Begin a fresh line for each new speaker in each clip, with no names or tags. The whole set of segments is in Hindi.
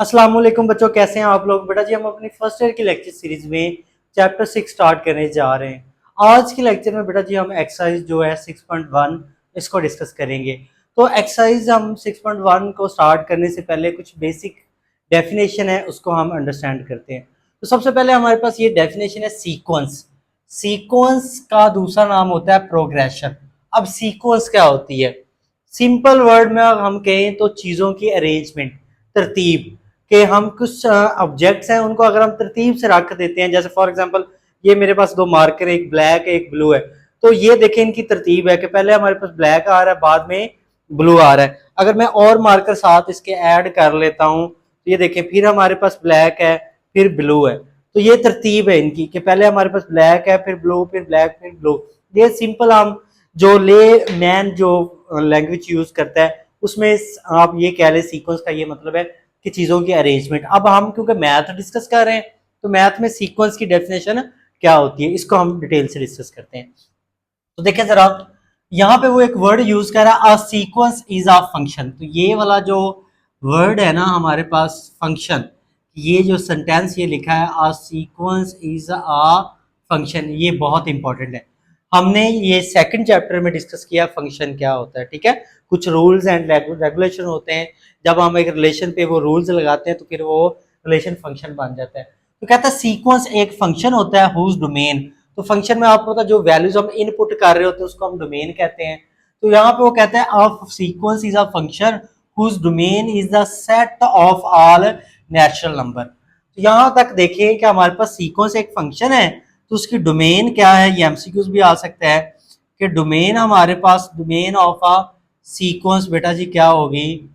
अस्सलाम वालेकुम बच्चों, कैसे हैं आप लोग। बेटा जी हम अपनी फर्स्ट ईयर की लेक्चर सीरीज में चैप्टर 6 स्टार्ट करने जा रहे हैं। आज के लेक्चर में बेटा जी हम एक्सरसाइज जो है 6.1 इसको डिस्कस करेंगे। तो एक्सरसाइज हम 6.1 को स्टार्ट करने से पहले कुछ बेसिक डेफिनेशन है उसको हम अंडरस्टैंड करते हैं। तो सबसे पहले हमारे पास ये डेफिनेशन है सीक्वेंस। सीक्वेंस का दूसरा नाम होता है प्रोग्रेशन। अब सीक्वेंस क्या होती है? सिंपल वर्ड में अगर हम कहें तो चीज़ों की अरेंजमेंट, तरतीब। कि हम कुछ ऑब्जेक्ट्स हैं उनको अगर हम तरतीब से रख देते हैं, जैसे फॉर एग्जांपल ये मेरे पास दो मार्कर है, एक ब्लैक है एक ब्लू है। तो ये देखें इनकी तरतीब है कि पहले हमारे पास ब्लैक आ रहा है बाद में ब्लू आ रहा है। अगर मैं और मार्कर साथ इसके ऐड कर लेता हूँ तो ये देखें फिर हमारे पास ब्लैक है फिर ब्लू है। तो ये तरतीब है इनकी कि पहले हमारे पास ब्लैक है फिर ब्लू फिर ब्लैक फिर ब्लू। ये सिंपल हम जो ले मैन जो लैंग्वेज यूज करता है उसमें आप ये कह लें सीक्वेंस का ये मतलब है कि चीजों की अरेंजमेंट। अब हम क्योंकि मैथ डिस्कस कर रहे हैं तो मैथ में सीक्वेंस की डेफिनेशन क्या होती है इसको हम डिटेल से डिस्कस करते हैं। तो देखिए जरा यहाँ पे वो एक वर्ड यूज कर रहा है, a sequence is a function. तो ये वाला जो वर्ड है ना हमारे पास फंक्शन, ये जो सेंटेंस ये लिखा है a sequence is a function, ये बहुत इंपॉर्टेंट है। हमने ये सेकंड चैप्टर में डिस्कस किया फंक्शन क्या होता है, ठीक है। कुछ रूल्स एंड रेगुलेशन होते हैं, जब हम एक रिलेशन पे वो रूल्स लगाते हैं तो फिर वो रिलेशन फंक्शन बन जाता है। तो कहता है सीक्वेंस एक फंक्शन होता है हुज डोमेन। तो फंक्शन में आपको पता जो वैल्यूज हम इनपुट कर रहे होते हैं उसको हम डोमेन कहते हैं। तो यहाँ पे वो कहते हैं of sequence is a function whose domain is the set of all natural number. तो यहाँ तक देखिए कि हमारे पास सीक्वेंस एक फंक्शन है, तो उसकी डोमेन क्या है, ये एमसीक्यूज भी आ सकता है कि डोमेन हमारे पास डोमेन ऑफ अ सीक्वेंस बेटा जी क्या होगी,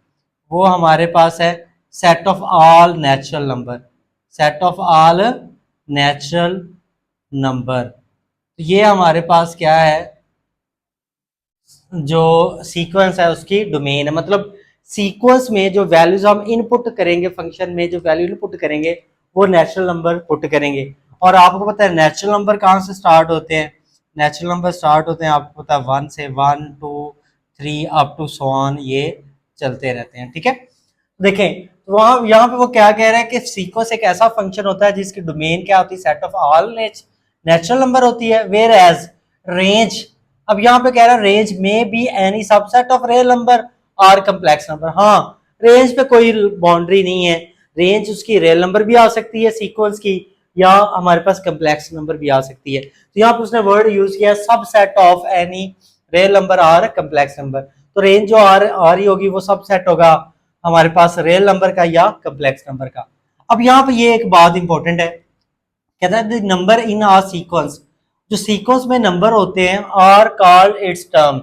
वो हमारे पास है set of all natural number. Set of all natural number, तो ये हमारे पास क्या है, जो सीक्वेंस है उसकी डोमेन है। मतलब सीक्वेंस में जो वैल्यूज हम इनपुट करेंगे, फंक्शन में जो वैल्यू इनपुट करेंगे वो नेचुरल नंबर पुट करेंगे। और आपको पता है नेचुरल नंबर कहाँ से स्टार्ट होते हैं? नेचुरल नंबर स्टार्ट होते हैं आपको पता है 1 से, 1 2 3 अप टू सो ऑन, ये चलते रहते हैं, ठीक है। देखें तो वहां यहाँ पे वो क्या कह रहा है कि सीक्वेंस एक ऐसा फंक्शन होता है जिसकी डोमेन क्या होती है, set of all natural number होती है। वेयर एज रेंज, अब यहाँ पे कह रहा है रेंज में be any subset of real number और कम्प्लेक्स नंबर। हाँ, रेंज पे कोई बाउंड्री नहीं है, रेंज उसकी रियल नंबर भी आ सकती है सीक्वेंस की, या हमारे पास कम्प्लेक्स नंबर भी आ सकती है। तो यहाँ पे उसने वर्ड यूज किया subset of any real number और कम्प्लेक्स नंबर। तो रेंज जो आ रही होगी वो सबसेट होगा हमारे पास रियल नंबर का या कम्प्लेक्स नंबर का। अब यहाँ पे ये एक बात इंपॉर्टेंट है, कहता है नंबर इन आर सीक्वेंस, जो सीक्वेंस में नंबर होते हैं आर कॉल्ड इट्स टर्म।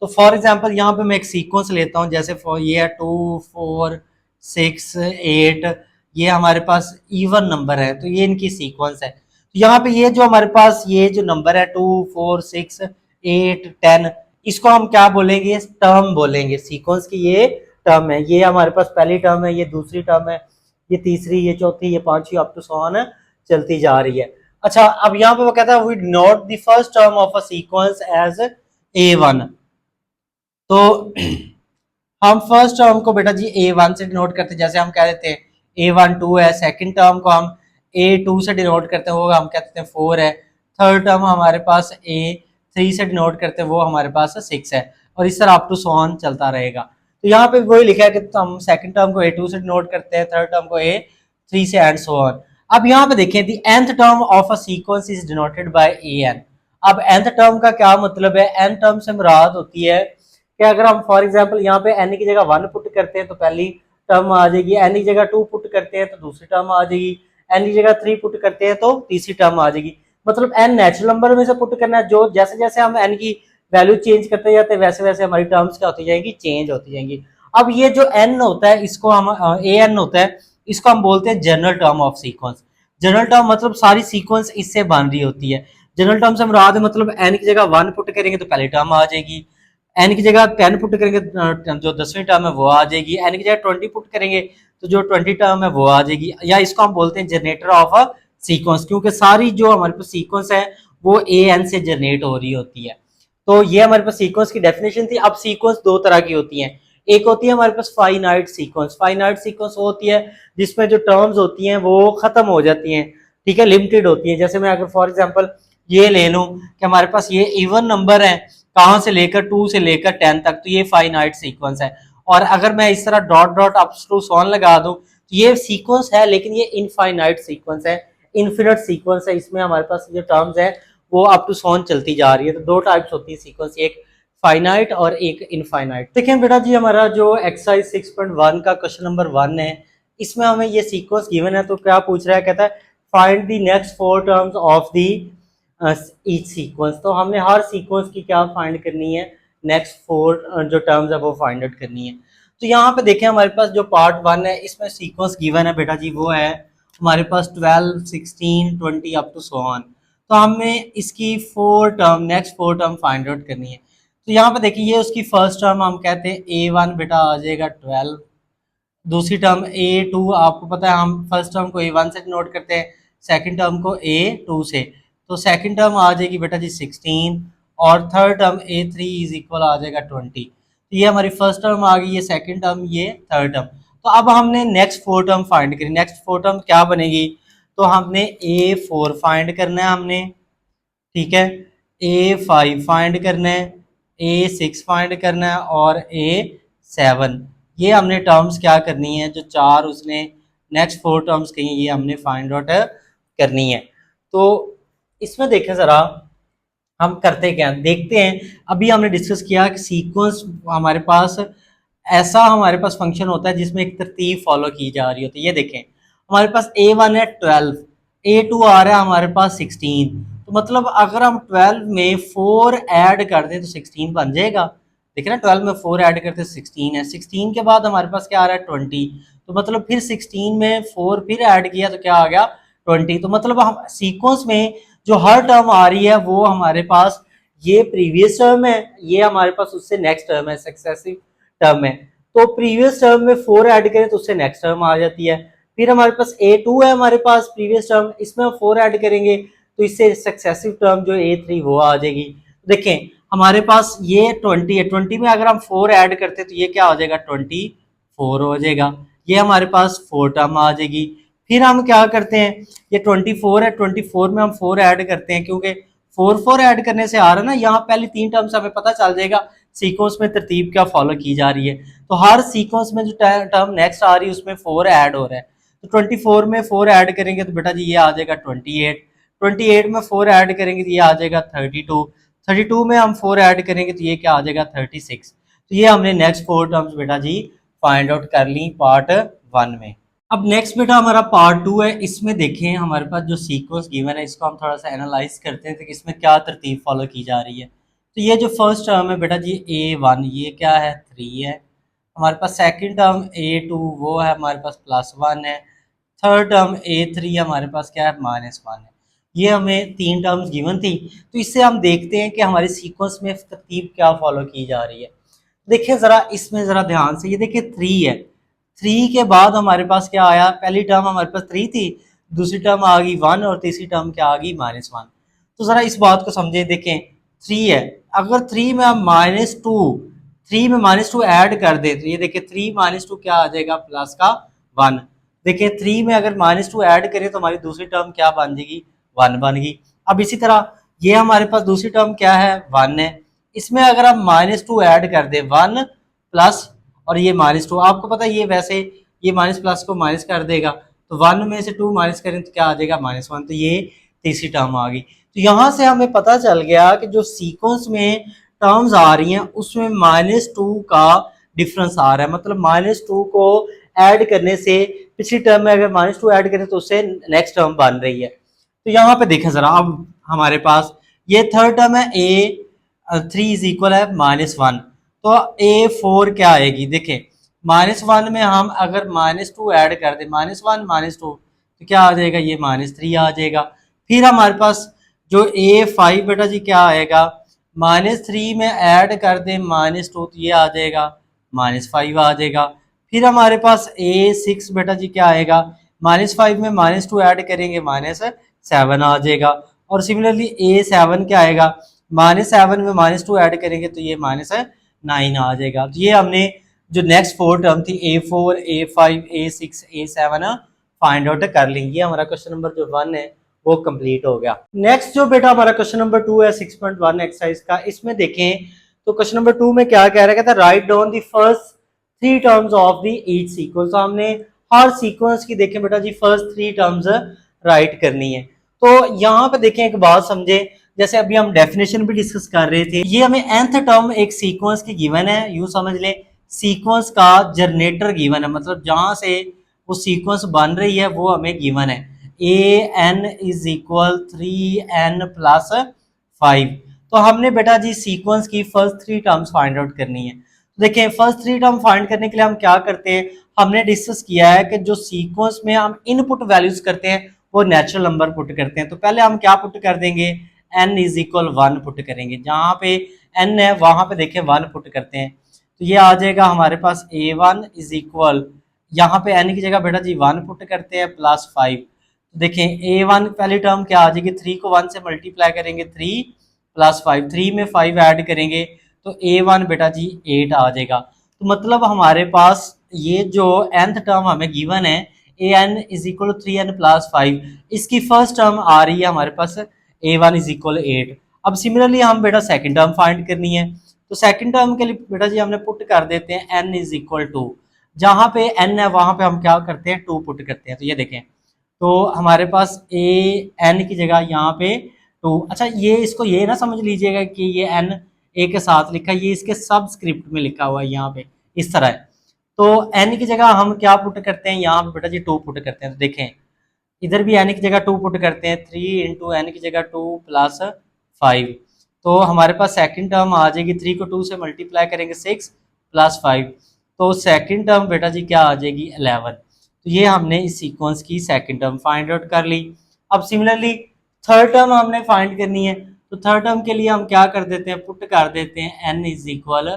तो फॉर एग्जांपल यहाँ पे मैं एक सीक्वेंस लेता हूँ, जैसे ये है 2 4 6 8, ये हमारे पास इवन नंबर है तो ये इनकी सीक्वेंस है। तो यहाँ पे ये जो हमारे पास ये जो नंबर है 2 4 6 8 10, इसको हम क्या बोलेंगे, टर्म बोलेंगे। सीक्वेंस की ये टर्म है, ये हमारे पास पहली टर्म है, ये दूसरी टर्म है, ये तीसरी, ये चौथी, ये पांचवी, अप टू सो ऑन चलती जा रही है। अच्छा अब यहाँ पे वो कहता है we note the first term of a sequence as a1। तो हम फर्स्ट टर्म को बेटा जी a1 से डिनोट करते हैं, जैसे हम कह देते हैं a1 2 है। सेकंड टर्म को हम a2 से डिनोट करते हैं, वो हम कहते हैं 4 है। थर्ड टर्म हमारे पास a3 से डिनोट करते हैं, वो हमारे पास 6 है। और इस तरह अप टू सो ऑन चलता रहेगा। तो यहाँ पे वही लिखा है कि हम सेकंड टर्म को a2 से डिनोट करते हैं, थर्ड टर्म को a3 से एंड सो ऑन। अब यहाँ पे देखें दी nth term of a sequence is denoted by an। अब nth टर्म का क्या मतलब है? n टर्म से मुराद होती है कि अगर हम फॉर एग्जांपल यहाँ पे n की जगह 1 पुट करते हैं तो पहली टर्म आ जाएगी, n की जगह 2 पुट करते हैं तो दूसरी टर्म आ जाएगी, n की जगह 3 पुट करते हैं तो तीसरी टर्म आ जाएगी। मतलब n नेचुरल नंबर में से पुट करना है, जो जैसे जैसे हम n की वैल्यू चेंज करते जाते हैं वैसे वैसे हमारी टर्म्स क्या होती जाएंगी, चेंज होती जाएंगी। अब ये जो n होता है इसको हम an होता है, इसको हम बोलते हैं general term of sequence. General term मतलब सारी सीक्वेंस इससे बन रही होती है। जनरल टर्म से मुराद है मतलब n की जगह 1 पुट करेंगे तो पहली टर्म आ जाएगी, n की जगह 10 पुट करेंगे जो 10वीं टर्म है वो आ जाएगी, n की जगह 20 पुट करेंगे तो जो 20 टर्म है वो आ जाएगी। या इसको हम बोलते हैं जनरेटर ऑफ अ सीक्वेंस, क्योंकि सारी जो हमारे पास सीक्वेंस है वो an से जनरेट हो रही होती है। तो ये हमारे पास सीक्वेंस की डेफिनेशन थी। अब सीक्वेंस दो तरह की होती हैं, एक होती है हमारे पास फाइनाइट सीक्वेंस। फाइनाइट सीक्वेंस वो होती है जिसमें जो टर्म्स होती हैं वो खत्म हो जाती हैं, ठीक है, लिमिटेड होती है। जैसे मैं अगर फॉर एग्जांपल ये ले लूं कि हमारे पास ये इवन नंबर है कहां से लेकर 2 से लेकर 10 तक, तो ये फाइनाइट सीक्वेंस है। और अगर मैं इस तरह dot dot up to so on लगा दूं तो ये सीक्वेंस है, लेकिन ये इनफाइनाइट सीक्वेंस है, इन्फिनिट सीक्वेंस है। इसमें हमारे पास जो टर्म्स है वो अप टू सॉन चलती जा रही है। तो दो टाइप्स होती है सीक्वेंस, एक फाइनाइट और एक इनफाइनाइट। देखें बेटा जी, हमारा जो एक्सरसाइज 6.1 का क्वेश्चन नंबर 1 है, इसमें हमें ये सीक्वेंस गिवन है। तो क्या पूछ रहा है, कहता है find the next 4 terms of the each sequence. तो हमने हर सीक्वेंस की क्या फाइंड करनी है, नेक्स्ट 4 जो टर्म्स है वो फाइंड आउट करनी है। तो यहाँ पे देखें हमारे पास जो पार्ट 1 है इसमें सीक्वेंस गिवन है बेटा जी, वो है हमारे पास 12, 16, 20 अप टू सो ऑन। तो हमें इसकी 4 term, next 4 term find out करनी है। तो यहाँ पे देखिए ये उसकी फर्स्ट टर्म हम कहते हैं A1 बेटा आ जाएगा 12। दूसरी टर्म A2, आपको पता है हम फर्स्ट टर्म को A1 से नोट करते हैं, सेकंड टर्म को A2 से। तो सेकंड टर्म आ जाएगी बेटा जी 16 और third term A3 is equal आ जाएगा 20। तो ये हमारी फर्स्ट टर्म आ गई, ये सेकंड टर्म, ये थर्ड टर्म। तो अब हमने नेक्स्ट 4 टर्म फाइंड करी। नेक्स्ट 4 टर्म क्या बनेगी, तो हमने A4 फाइंड करना है हमने, ठीक है, A5 फाइंड करना है, A6 फाइंड करना है और A7। ये हमने टर्म्स क्या करनी है, जो 4 उसने नेक्स्ट 4 टर्म्स कही ये हमने फाइंड आउट करनी है। तो इसमें देखें ज़रा हम करते क्या, देखते हैं। अभी हमने डिस्कस किया कि सीक्वेंस हमारे पास ऐसा हमारे पास फंक्शन होता है जिसमें एक तरतीब फॉलो की जा रही होती है। ये देखें हमारे पास A1 है 12, A2 आ रहा है हमारे पास 16। तो मतलब अगर हम 12 में 4 ऐड कर दें तो 16 बन जाएगा। देखिए ना, 12 में 4 ऐड करते 16 है, 16 के बाद हमारे पास क्या आ रहा है 20। तो मतलब फिर 16 में 4 फिर ऐड किया तो क्या आ गया 20। तो मतलब हम सीक्वेंस में जो हर टर्म आ रही है वो हमारे पास ये प्रीवियस टर्म है, ये हमारे पास उससे नेक्स्ट टर्म है, सक्सेसिव टर्म है। तो प्रीवियस टर्म में 4 ऐड करें तो उससे नेक्स्ट टर्म आ जाती है। फिर हमारे पास A2 है हमारे पास प्रीवियस टर्म, इसमें हम 4 ऐड करेंगे तो इससे सक्सेसिव टर्म जो A3 वो आ जाएगी। देखें हमारे पास ये 20 है, 20 में अगर हम 4 ऐड करते तो ये क्या हो जाएगा 24 हो जाएगा। ये हमारे पास 4 टर्म आ जाएगी। फिर हम क्या करते हैं, ये 24 है, 24 में हम 4 ऐड करते हैं, क्योंकि 4 ऐड करने से आ रहा है ना, यहाँ पहली 3 टर्म से हमें पता चल जाएगा सीक्वेंस में तरतीब क्या फॉलो की जा रही है। तो हर सीक्वेंस में जो टर्म नेक्स्ट आ रही है उसमें 4 ऐड हो रहा है। तो 24 में 4 ऐड करेंगे तो बेटा जी ये आ जाएगा 28, 28 में 4 ऐड करेंगे तो ये आ जाएगा 32, 32 में हम 4 ऐड करेंगे तो ये क्या आ जाएगा 36। तो ये हमने नेक्स्ट 4 टर्म्स बेटा जी फाइंड आउट कर ली पार्ट 1 में। अब नेक्स्ट बेटा हमारा पार्ट 2 है। इसमें देखें हमारे पास जो सीक्वेंस गिवन है इसको हम थोड़ा सा एनालाइज करते हैं कि इसमें क्या तरतीब फॉलो की जा रही है। तो ये जो फर्स्ट टर्म है बेटा जी A1, ये क्या है 3 है। हमारे पास सेकंड टर्म A2 वो है हमारे पास +1 है। थर्ड टर्म A3 हमारे पास क्या है -1 है। ये हमें 3 टर्म्स गिवन थी। तो इससे हम देखते हैं कि हमारे सीक्वेंस में तरतीब क्या फॉलो की जा रही है। देखिए ज़रा इसमें ज़रा ध्यान से, ये देखिए 3 है, 3 के बाद हमारे पास क्या आया, पहली टर्म हमारे पास 3 थी, दूसरी टर्म आ गई 1 और तीसरी टर्म क्या आ गई -1। तो ज़रा इस बात को समझे, देखें 3 है, अगर 3 में हम -2, 3 में -2 ऐड कर दे तो ये देखिए 3 -2 क्या आ जाएगा +1। देखिए 3 में अगर -2 ऐड करें तो हमारी दूसरी टर्म क्या बन जाएगी 1 बन गई। अब इसी तरह ये हमारे पास दूसरी टर्म क्या है 1 है, इसमें अगर हम -2 ऐड कर दे 1 प्लस और ये -2, आपको पता है ये वैसे ये माइनस प्लस को माइनस कर देगा, तो 1 में से 2 माइनस करें तो क्या आ जाएगा -1। तो ये तीसरी टर्म आ गई। तो यहाँ से हमें पता चल गया कि जो सीक्वेंस में टर्म्स आ रही हैं उसमें -2 का डिफरेंस आ रहा है, मतलब -2 को ऐड करने से पिछली टर्म में अगर -2 ऐड करें तो उससे नेक्स्ट टर्म बन रही है। तो यहाँ पे देखें जरा, अब हमारे पास ये थर्ड टर्म है A3 इज इक्वल है -1। तो A4 क्या आएगी, देखें -1 में हम अगर -2 ऐड कर दें, -1 -2 तो क्या आ जाएगा ये -3 आ जाएगा। फिर हमारे पास जो A5 बेटा जी क्या आएगा, -3 में ऐड कर दें -2 तो ये आ जाएगा -5 आ जाएगा। फिर हमारे पास A6 बेटा जी क्या आएगा, -5 में -2 ऐड करेंगे -7 आ जाएगा। और सिमिलरली A7 क्या आएगा, -7 में -2 ऐड करेंगे तो ये -9 आ जाएगा। तो ये हमने जो नेक्स्ट 4 टर्म थी A4 A5 A6 A7 find out कर लेंगे। हमारा क्वेश्चन नंबर जो 1 है वो कंप्लीट हो गया। नेक्स्ट जो बेटा हमारा क्वेश्चन नंबर 2 है 6.1 एक्सरसाइज का, इसमें देखें तो क्वेश्चन नंबर 2 में क्या कह रहा है, कहता है write down the first 3 terms of the each sequence. तो हमने हर सीक्वेंस की देखें बेटा जी फर्स्ट 3 टर्म्स राइट करनी है। तो यहाँ पे देखें एक बात समझे, जैसे अभी हम डेफिनेशन भी डिस्कस कर रहे थे, ये हमें nth टर्म एक सीक्वेंस की गिवन है, यूं समझ ले सीक्वेंस का जनरेटर गिवन है, मतलब जहां से वो सीक्वेंस बन रही है वो हमें गिवन है an is equal 3n plus 5। तो हमने बेटा जी सीक्वेंस की फर्स्ट 3 टर्म्स फाइंड आउट करनी है। तो देखें फर्स्ट 3 टर्म फाइंड करने के लिए हम क्या करते हैं, हमने डिस्कस किया है कि जो सीक्वेंस में हम इनपुट वैल्यूज करते हैं वो नेचुरल नंबर पुट करते हैं। तो पहले हम क्या पुट कर देंगे, n इज इक्वल 1 पुट करेंगे, जहां पे n है वहां पे देखें 1 पुट करते हैं। तो ये आ जाएगा हमारे पास a1 इज इक्वल, यहाँ पे n की जगह बेटा जी 1 पुट करते हैं प्लस 5। तो देखें a1 पहली टर्म क्या आ जाएगी, 3 को 1 से मल्टीप्लाई करेंगे 3 प्लस 5, 3 में 5 ऐड करेंगे तो a1 बेटा जी 8 आ जाएगा। तो मतलब हमारे पास ये जो nth टर्म हमें गिवन है an is equal 3n plus 5, इसकी फर्स्ट टर्म आ रही है हमारे पास a1 इज इक्वल 8। अब सिमिलरली हम बेटा सेकंड टर्म फाइंड करनी है, तो सेकंड टर्म के लिए बेटा जी हमने पुट कर देते हैं n इज इक्वल 2, जहां पे n है वहां पे हम क्या करते हैं 2 पुट करते हैं। तो ये देखें तो हमारे पास a n की जगह यहाँ पे 2, अच्छा ये इसको ये ना समझ लीजिएगा कि ये n a के साथ लिखा है, ये इसके सबस्क्रिप्ट में लिखा हुआ है यहाँ पे इस तरह है। तो n की जगह हम क्या पुट करते हैं, यहाँ पे बेटा जी 2 पुट करते हैं। तो देखें इधर भी n की जगह 2 पुट करते हैं, 3 इंटू एन की जगह 2 प्लस 5। तो हमारे पास सेकंड टर्म आ जाएगी, 3 को 2 से मल्टीप्लाई करेंगे 6 प्लस 5, तो सेकंड टर्म बेटा जी क्या आ जाएगी 11। तो ये हमने इस सीक्वेंस की सेकंड टर्म फाइंड आउट कर ली। अब सिमिलरली थर्ड टर्म हमने फाइंड करनी है, तो थर्ड टर्म के लिए हम क्या कर देते हैं, पुट कर देते हैं n इज इक्वल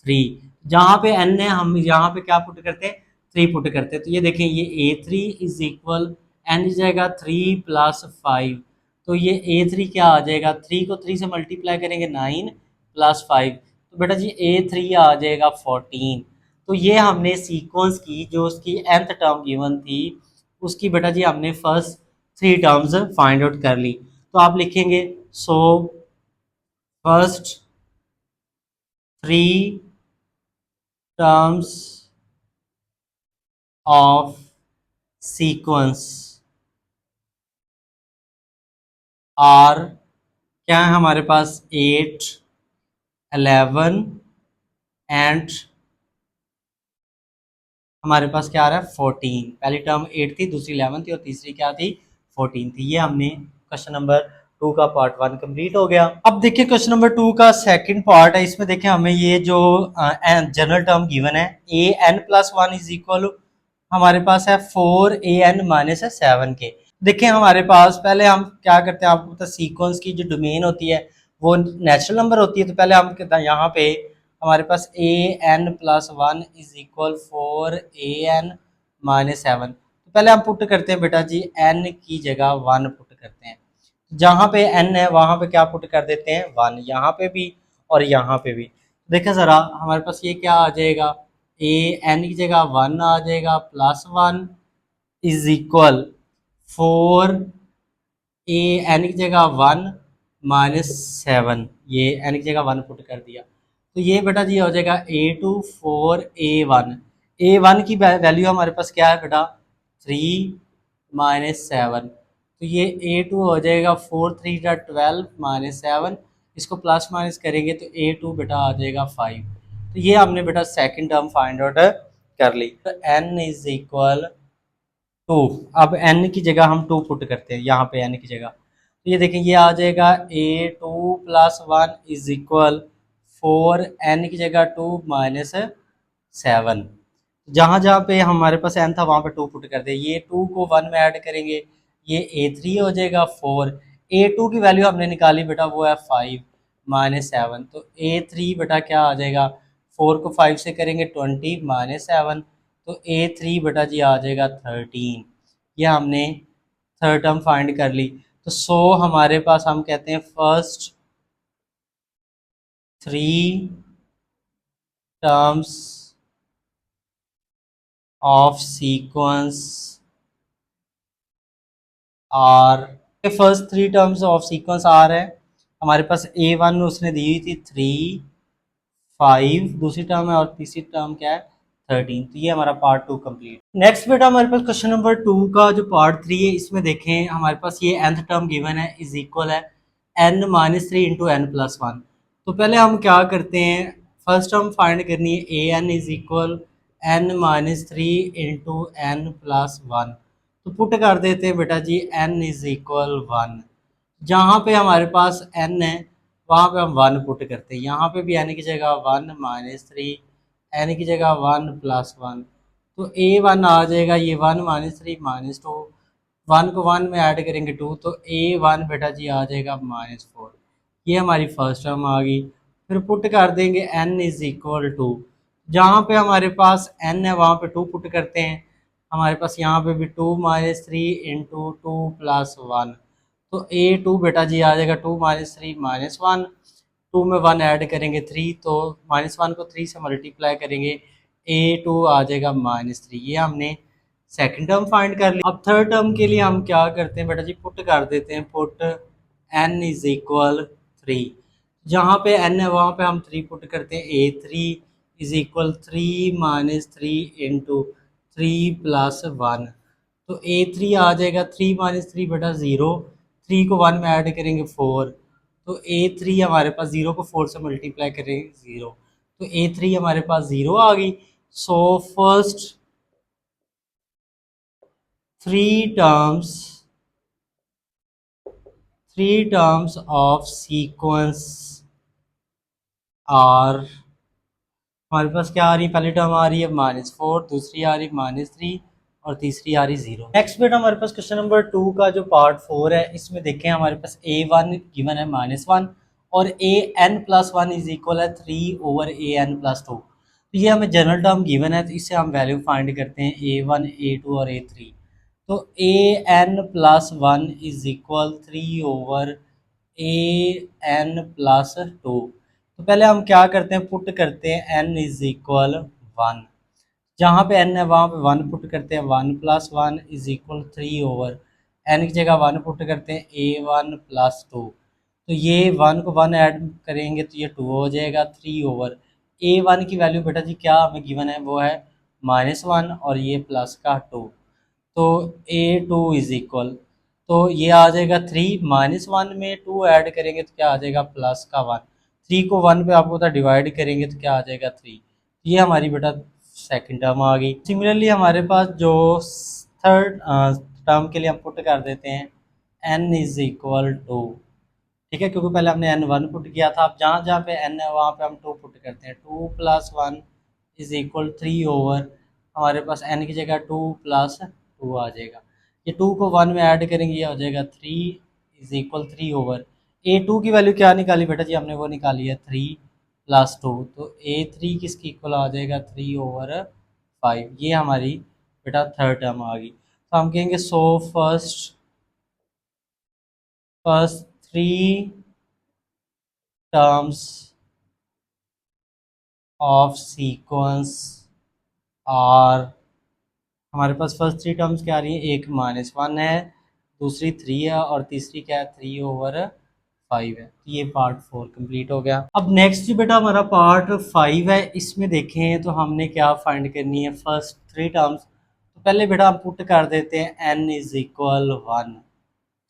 3, जहां पे n है हम यहाँ पे क्या पुट करते हैं 3 पुट करते हैं। तो ये देखें ये a3 इज इक्वल n की जाएगा 3 प्लस 5, तो ये a3 क्या आ जाएगा, 3 को 3 से मल्टीप्लाई करेंगे 9 प्लस 5, तो बेटा जी a3 आ जाएगा 14। तो ये हमने सीक्वेंस की जो उसकी nth टर्म गिवन थी उसकी बेटा जी हमने फर्स्ट 3 टर्म्स फाइंड आउट कर ली। तो आप लिखेंगे so first 3 terms of sequence are क्या है हमारे पास 8 11 एंड हमारे पास क्या आ रहा है 14। पहली टर्म 8 थी, दूसरी 11 थी और तीसरी क्या थी 14 थी। ये हमने क्वेश्चन नंबर 2 का पार्ट 1 कंप्लीट हो गया। अब देखिए क्वेश्चन नंबर 2 का सेकंड पार्ट है, इसमें देखें हमें ये जो जनरल टर्म गिवन है a n plus 1 is equal हमारे पास है 4 ए एन माइनस 7 के। देखिए हमारे पास पहले हम क्या करते हैं, आपको पता है सीक्वेंस की जो डोमेन होती है वो नेचुरल नंबर होती है। तो पहले हम कहते हैं यहाँ पे हमारे पास a n plus 1 is equal 4 a n minus 7। तो पहले हम पुट करते हैं बेटा जी एन की जगह 1 पुट करते हैं, जहाँ पे एन है वहाँ पे क्या पुट कर देते हैं 1, यहाँ पे भी और यहाँ पे भी। देखिए ज़रा हमारे पास ये क्या आ जाएगा, ए एन की जगह 1 आ जाएगा plus 1 is equal 4 a n की जगह 1 माइनस 7, ये एन की जगह 1 पुट कर दिया। तो ये बेटा जी हो जाएगा a2 4 a1, a1 की वैल्यू हमारे पास क्या है बेटा 3 माइनस 7, तो ये a2 हो जाएगा 4 3 12 माइनस 7, इसको प्लस माइनस करेंगे तो a2 बेटा आ जाएगा 5। तो ये हमने बेटा सेकंड टर्म फाइंड आउट कर ली। तो n इज इक्वल 2, अब n की जगह हम 2 पुट करते हैं यहाँ पे n की जगह, तो ये देखें ये आ जाएगा a2 plus 1 is equal 4 n की जगह 2 माइनस 7। जहाँ जहाँ पे हमारे पास n था वहाँ पे 2 पुट कर दे, ये 2 को 1 में ऐड करेंगे ये a3 हो जाएगा 4, a2 की वैल्यू हमने निकाली बेटा वो है 5 माइनस 7, तो a3 बेटा क्या आ जाएगा 4 को 5 से करेंगे 20 माइनस 7, तो a3 बेटा जी आ जाएगा 13। ये हमने थर्ड टर्म फाइंड कर ली। तो सो हमारे पास हम कहते हैं first 3 terms of sequence are. First three terms of sequence are है हमारे पास। A1 उसने दी हुई थी 3 5, दूसरी टर्म है, और तीसरी टर्म क्या है 13। तो ये हमारा पार्ट 2 कंप्लीट। नेक्स्ट बेटा हमारे पास क्वेश्चन नंबर 2 का जो पार्ट 3 है, इसमें देखें हमारे पास ये nth टर्म गिवन है इज इक्वल है n minus three into n plus one. तो पहले हम क्या करते हैं, फर्स्ट टर्म फाइंड करनी है a n is equal n minus three into n plus one. तो पुट कर देते हैं बेटा जी n इज इक्वल वन। जहाँ पे हमारे पास n है वहाँ पे हम वन पुट करते हैं, यहाँ पे भी n की जगह वन माइनस थ्री, एन की जगह वन प्लस वन। तो A1 आ जाएगा ये one minus three minus two, one को वन में ऐड करेंगे टू, तो A1 बेटा जी आ जाएगा माइनस फोर। ये हमारी फर्स्ट टर्म आ गई। फिर पुट कर देंगे n इज इक्वल टू, जहाँ पे हमारे पास n है वहाँ पे टू पुट करते हैं, हमारे पास यहाँ पे भी two minus three into two plus one. तो A2 बेटा जी आ जाएगा two minus three minus one, two में वन ऐड करेंगे थ्री, तो माइनस वन को थ्री से मल्टीप्लाई करेंगे, A2 आ जाएगा माइनस थ्री। ये हमने सेकंड टर्म फाइंड कर लिया। अब थर्ड टर्म के लिए हम क्या करते हैं बेटा जी, पुट कर देते हैं, put n is equal three. जहाँ पे n है वहाँ पे हम थ्री पुट करते हैं, A3 is equal three minus three into three plus one. तो A3 आ जाएगा थ्री माइनस थ्री बेटा ज़ीरो, थ्री को वन में ऐड करेंगे फोर, तो A3 हमारे पास ज़ीरो को फोर से मल्टीप्लाई करेंगे ज़ीरो, तो A3 हमारे पास ज़ीरो आ गई। So first three terms three terms of sequence are, हमारे पास क्या आ रही है, पहली टर्म आ रही है माइनस फोर, दूसरी आ रही है माइनस थ्री, और तीसरी आ रही जीरो। नेक्स्ट बेटा हमारे पास क्वेश्चन नंबर 2 का जो पार्ट 4 है, इसमें देखें हमारे पास A1 गिवन है माइनस वन, और an plus one is equal है three over an plus two. तो ये हमें जनरल टर्म गिवन है, तो इससे हम वैल्यू फाइंड करते हैं A1 A2 और A3। तो an plus one is equal three over an plus two. तो पहले हम क्या करते हैं, पुट करते हैं n इज इक्वल वन, जहाँ पे n है वहाँ पे वन पुट करते हैं, one plus one is equal three over, n की जगह वन पुट करते हैं A1 प्लस टू। तो ये वन को वन ऐड करेंगे तो ये टू हो जाएगा, थ्री ओवर A1 की वैल्यू बेटा जी क्या हमें गिवन है, वो है माइनस वन, और ये प्लस का टू। तो A2 इज इक्वल, तो ये आ जाएगा थ्री, माइनस वन में टू ऐड करेंगे तो क्या आ जाएगा प्लस का वन, थ्री को वन पे आपको पता डिवाइड करेंगे तो क्या आ जाएगा थ्री। ये हमारी बेटा सेकंड टर्म आ गई। सिमिलरली हमारे पास जो थर्ड टर्म के लिए हम पुट कर देते हैं n इज इक्वल टू, ठीक है, क्योंकि पहले हमने n वन पुट किया था। अब जहाँ जहाँ पे n है वहाँ पे हम टू पुट करते हैं, to plus one is equal three over, हमारे पास n की जगह टू प्लस टू आ जाएगा, ये टू को वन में ऐड करेंगे, ये हो जाएगा three is equal three over. A2 की वैल्यू क्या निकाली बेटा जी, हमने वो निकाली है थ्री प्लस टू, तो A3 किसकी इक्वल आ जाएगा थ्री ओवर फाइव। ये हमारी बेटा थर्ड टर्म आ गई। तो हम कहेंगे सो first three terms of sequence और हमारे पास फर्स्ट थ्री टर्म्स क्या आ रही है, एक माइनस वन है, दूसरी थ्री है, और तीसरी क्या है थ्री ओवर फाइव है। तो ये पार्ट 4 कंप्लीट हो गया। अब नेक्स्ट बेटा हमारा पार्ट 5 है, इसमें देखें तो हमने क्या फाइंड करनी है, फर्स्ट थ्री टर्म्स। तो पहले बेटा हम पुट कर देते हैं n इज इक्वल वन,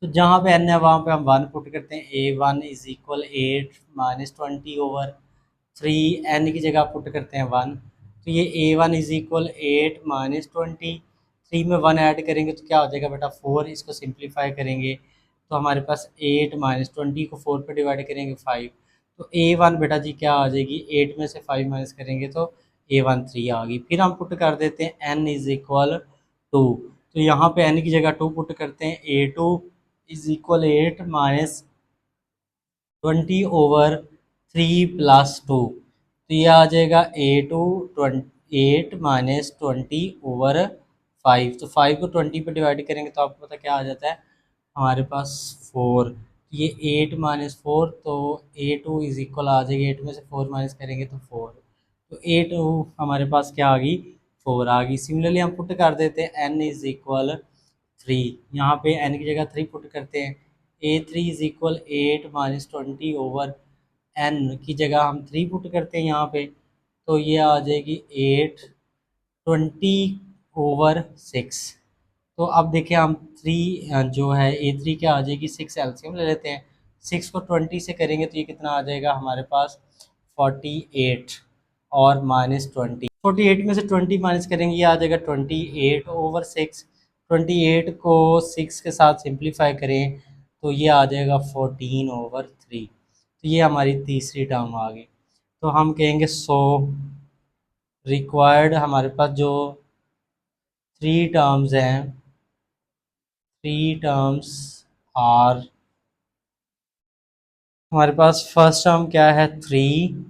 तो जहाँ पे n है वहाँ पे हम वन पुट करते हैं, A1 is equal eight minus twenty over three, n की जगह पुट करते हैं वन, तो ये A1 is equal eight minus twenty, three में वन ऐड करेंगे तो क्या हो जाएगा बेटा फोर, इसको सिंप्लीफाई करेंगे तो हमारे पास एट माइनस ट्वेंटी को फोर पे डिवाइड करेंगे फाइव, तो A1 बेटा जी क्या आ जाएगी, एट में से फाइव माइनस करेंगे तो A1 थ्री आ गई। फिर हम पुट कर देते हैं n इज इक्वल टू, तो यहाँ पे n की जगह टू पुट करते हैं, A2 is equal eight minus twenty over three plus two, तो ये आ जाएगा A2 eight minus twenty over five, तो फाइव को ट्वेंटी पे डिवाइड करेंगे तो आपको पता क्या आ जाता है हमारे पास फोर, ये एट माइनस फोर, तो A2 इज इक्वल आ जाएगी, एट में से फोर माइनस करेंगे तो फोर, तो A2 हमारे पास क्या आ गई 4 आ गई। सिमिलरली हम पुट कर देते हैं n इज इक्वल 3, यहाँ पे n की जगह 3 पुट करते हैं। a3 is equal 8 minus 20 over n की जगह हम 3 पुट करते हैं यहाँ पे, तो ये आ जाएगी 8 20 ओवर 6। तो अब देखिए हम 3 जो है a3 क्या आ जाएगी, 6 एलसीएम ले लेते हैं। 6 को 20 से करेंगे तो ये कितना आ जाएगा हमारे पास 48 और माइनस 20। 48 में से 20 माइनस करेंगे, ये आ जाएगा 28 ओवर 6। 28 को 6 के साथ सिंप्लीफाई करें तो ये आ जाएगा 14 ओवर 3। तो ये हमारी तीसरी टर्म आ गई। तो हम कहेंगे सो रिक्वायर्ड हमारे पास जो 3 टर्म्स हैं, 3 टर्म्स आर, हमारे पास फर्स्ट टर्म क्या है 3,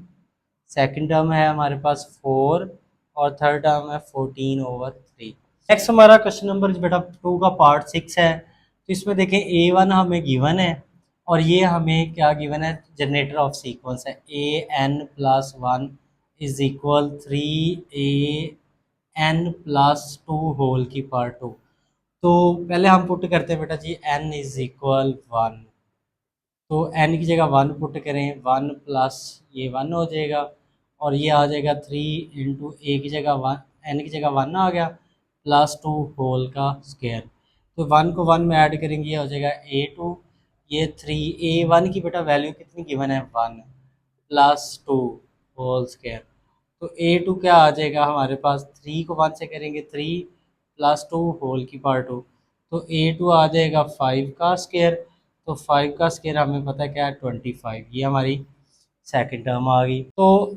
सेकंड टर्म है हमारे पास 4 और थर्ड टर्म है 14 ओवर 3। नेक्स्ट हमारा क्वेश्चन नंबर बेटा 2 का पार्ट 6 है। तो इसमें देखें a1 हमें गिवन है और ये हमें क्या गिवन है, जनरेटर ऑफ सीक्वेंस है an+1 is equal 3an+2 whole की पावर 2। तो पहले हम पुट करते हैं बेटा जी n इज इक्वल 1, तो n की जगह 1 पुट करें, 1 प्लस ये 1 हो जाएगा और ये आ जाएगा 3 इंटू ए की जगह 1, n की जगह 1 आ गया प्लस 2 होल का स्क्वायर। तो 1 को 1 में ऐड करेंगे, ये हो जाएगा a2, ये 3 a1 की बेटा वैल्यू कितनी गिवन है 1 प्लस 2 होल स्क्वायर। तो a2 क्या आ जाएगा हमारे पास, 3 को 1 से करेंगे 3 प्लस 2 होल की पावर 2, तो a2 आ जाएगा 5 का स्क्वायर। तो 5 का स्क्वायर हमें पता है क्या है 25, ये हमारी सेकंड टर्म आ गई। तो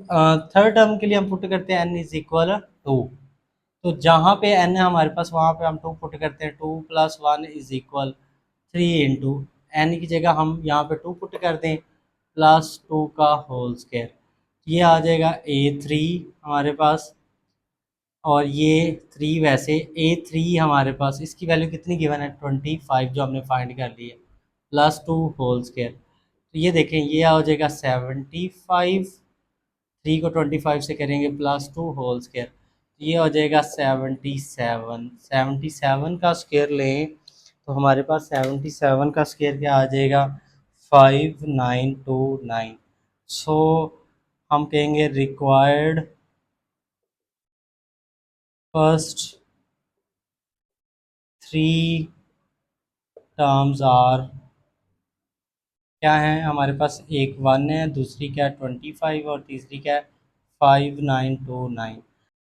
थर्ड टर्म के लिए हम पुट करते हैं n इज इक्वल 2। तो जहाँ पे n है हमारे पास वहाँ पे हम 2 पुट करते हैं, 2 plus 1 is equal 3 into n की जगह हम यहाँ पे 2 पुट कर दें प्लस 2 का होल स्क्वायर, ये आ जाएगा a3 हमारे पास। और ये 3 वैसे a3 हमारे पास इसकी वैल्यू कितनी गिवन है 25 जो हमने फाइंड कर ली है प्लस 2 होल स्क्वायर। तो ये देखें ये आ जाएगा 75, 3 को 25 से करेंगे प्लस 2 होल स्क्वायर, तो ये हो जाएगा 77। 77 का स्क्वायर लें तो हमारे पास 77 का स्क्वायर क्या आ जाएगा 5929। सो हम कहेंगे रिक्वायर्ड फर्स्ट 3 टर्म्स आर, क्या है हमारे पास, एक 1 है, दूसरी क्या है 25 और तीसरी क्या है 5929।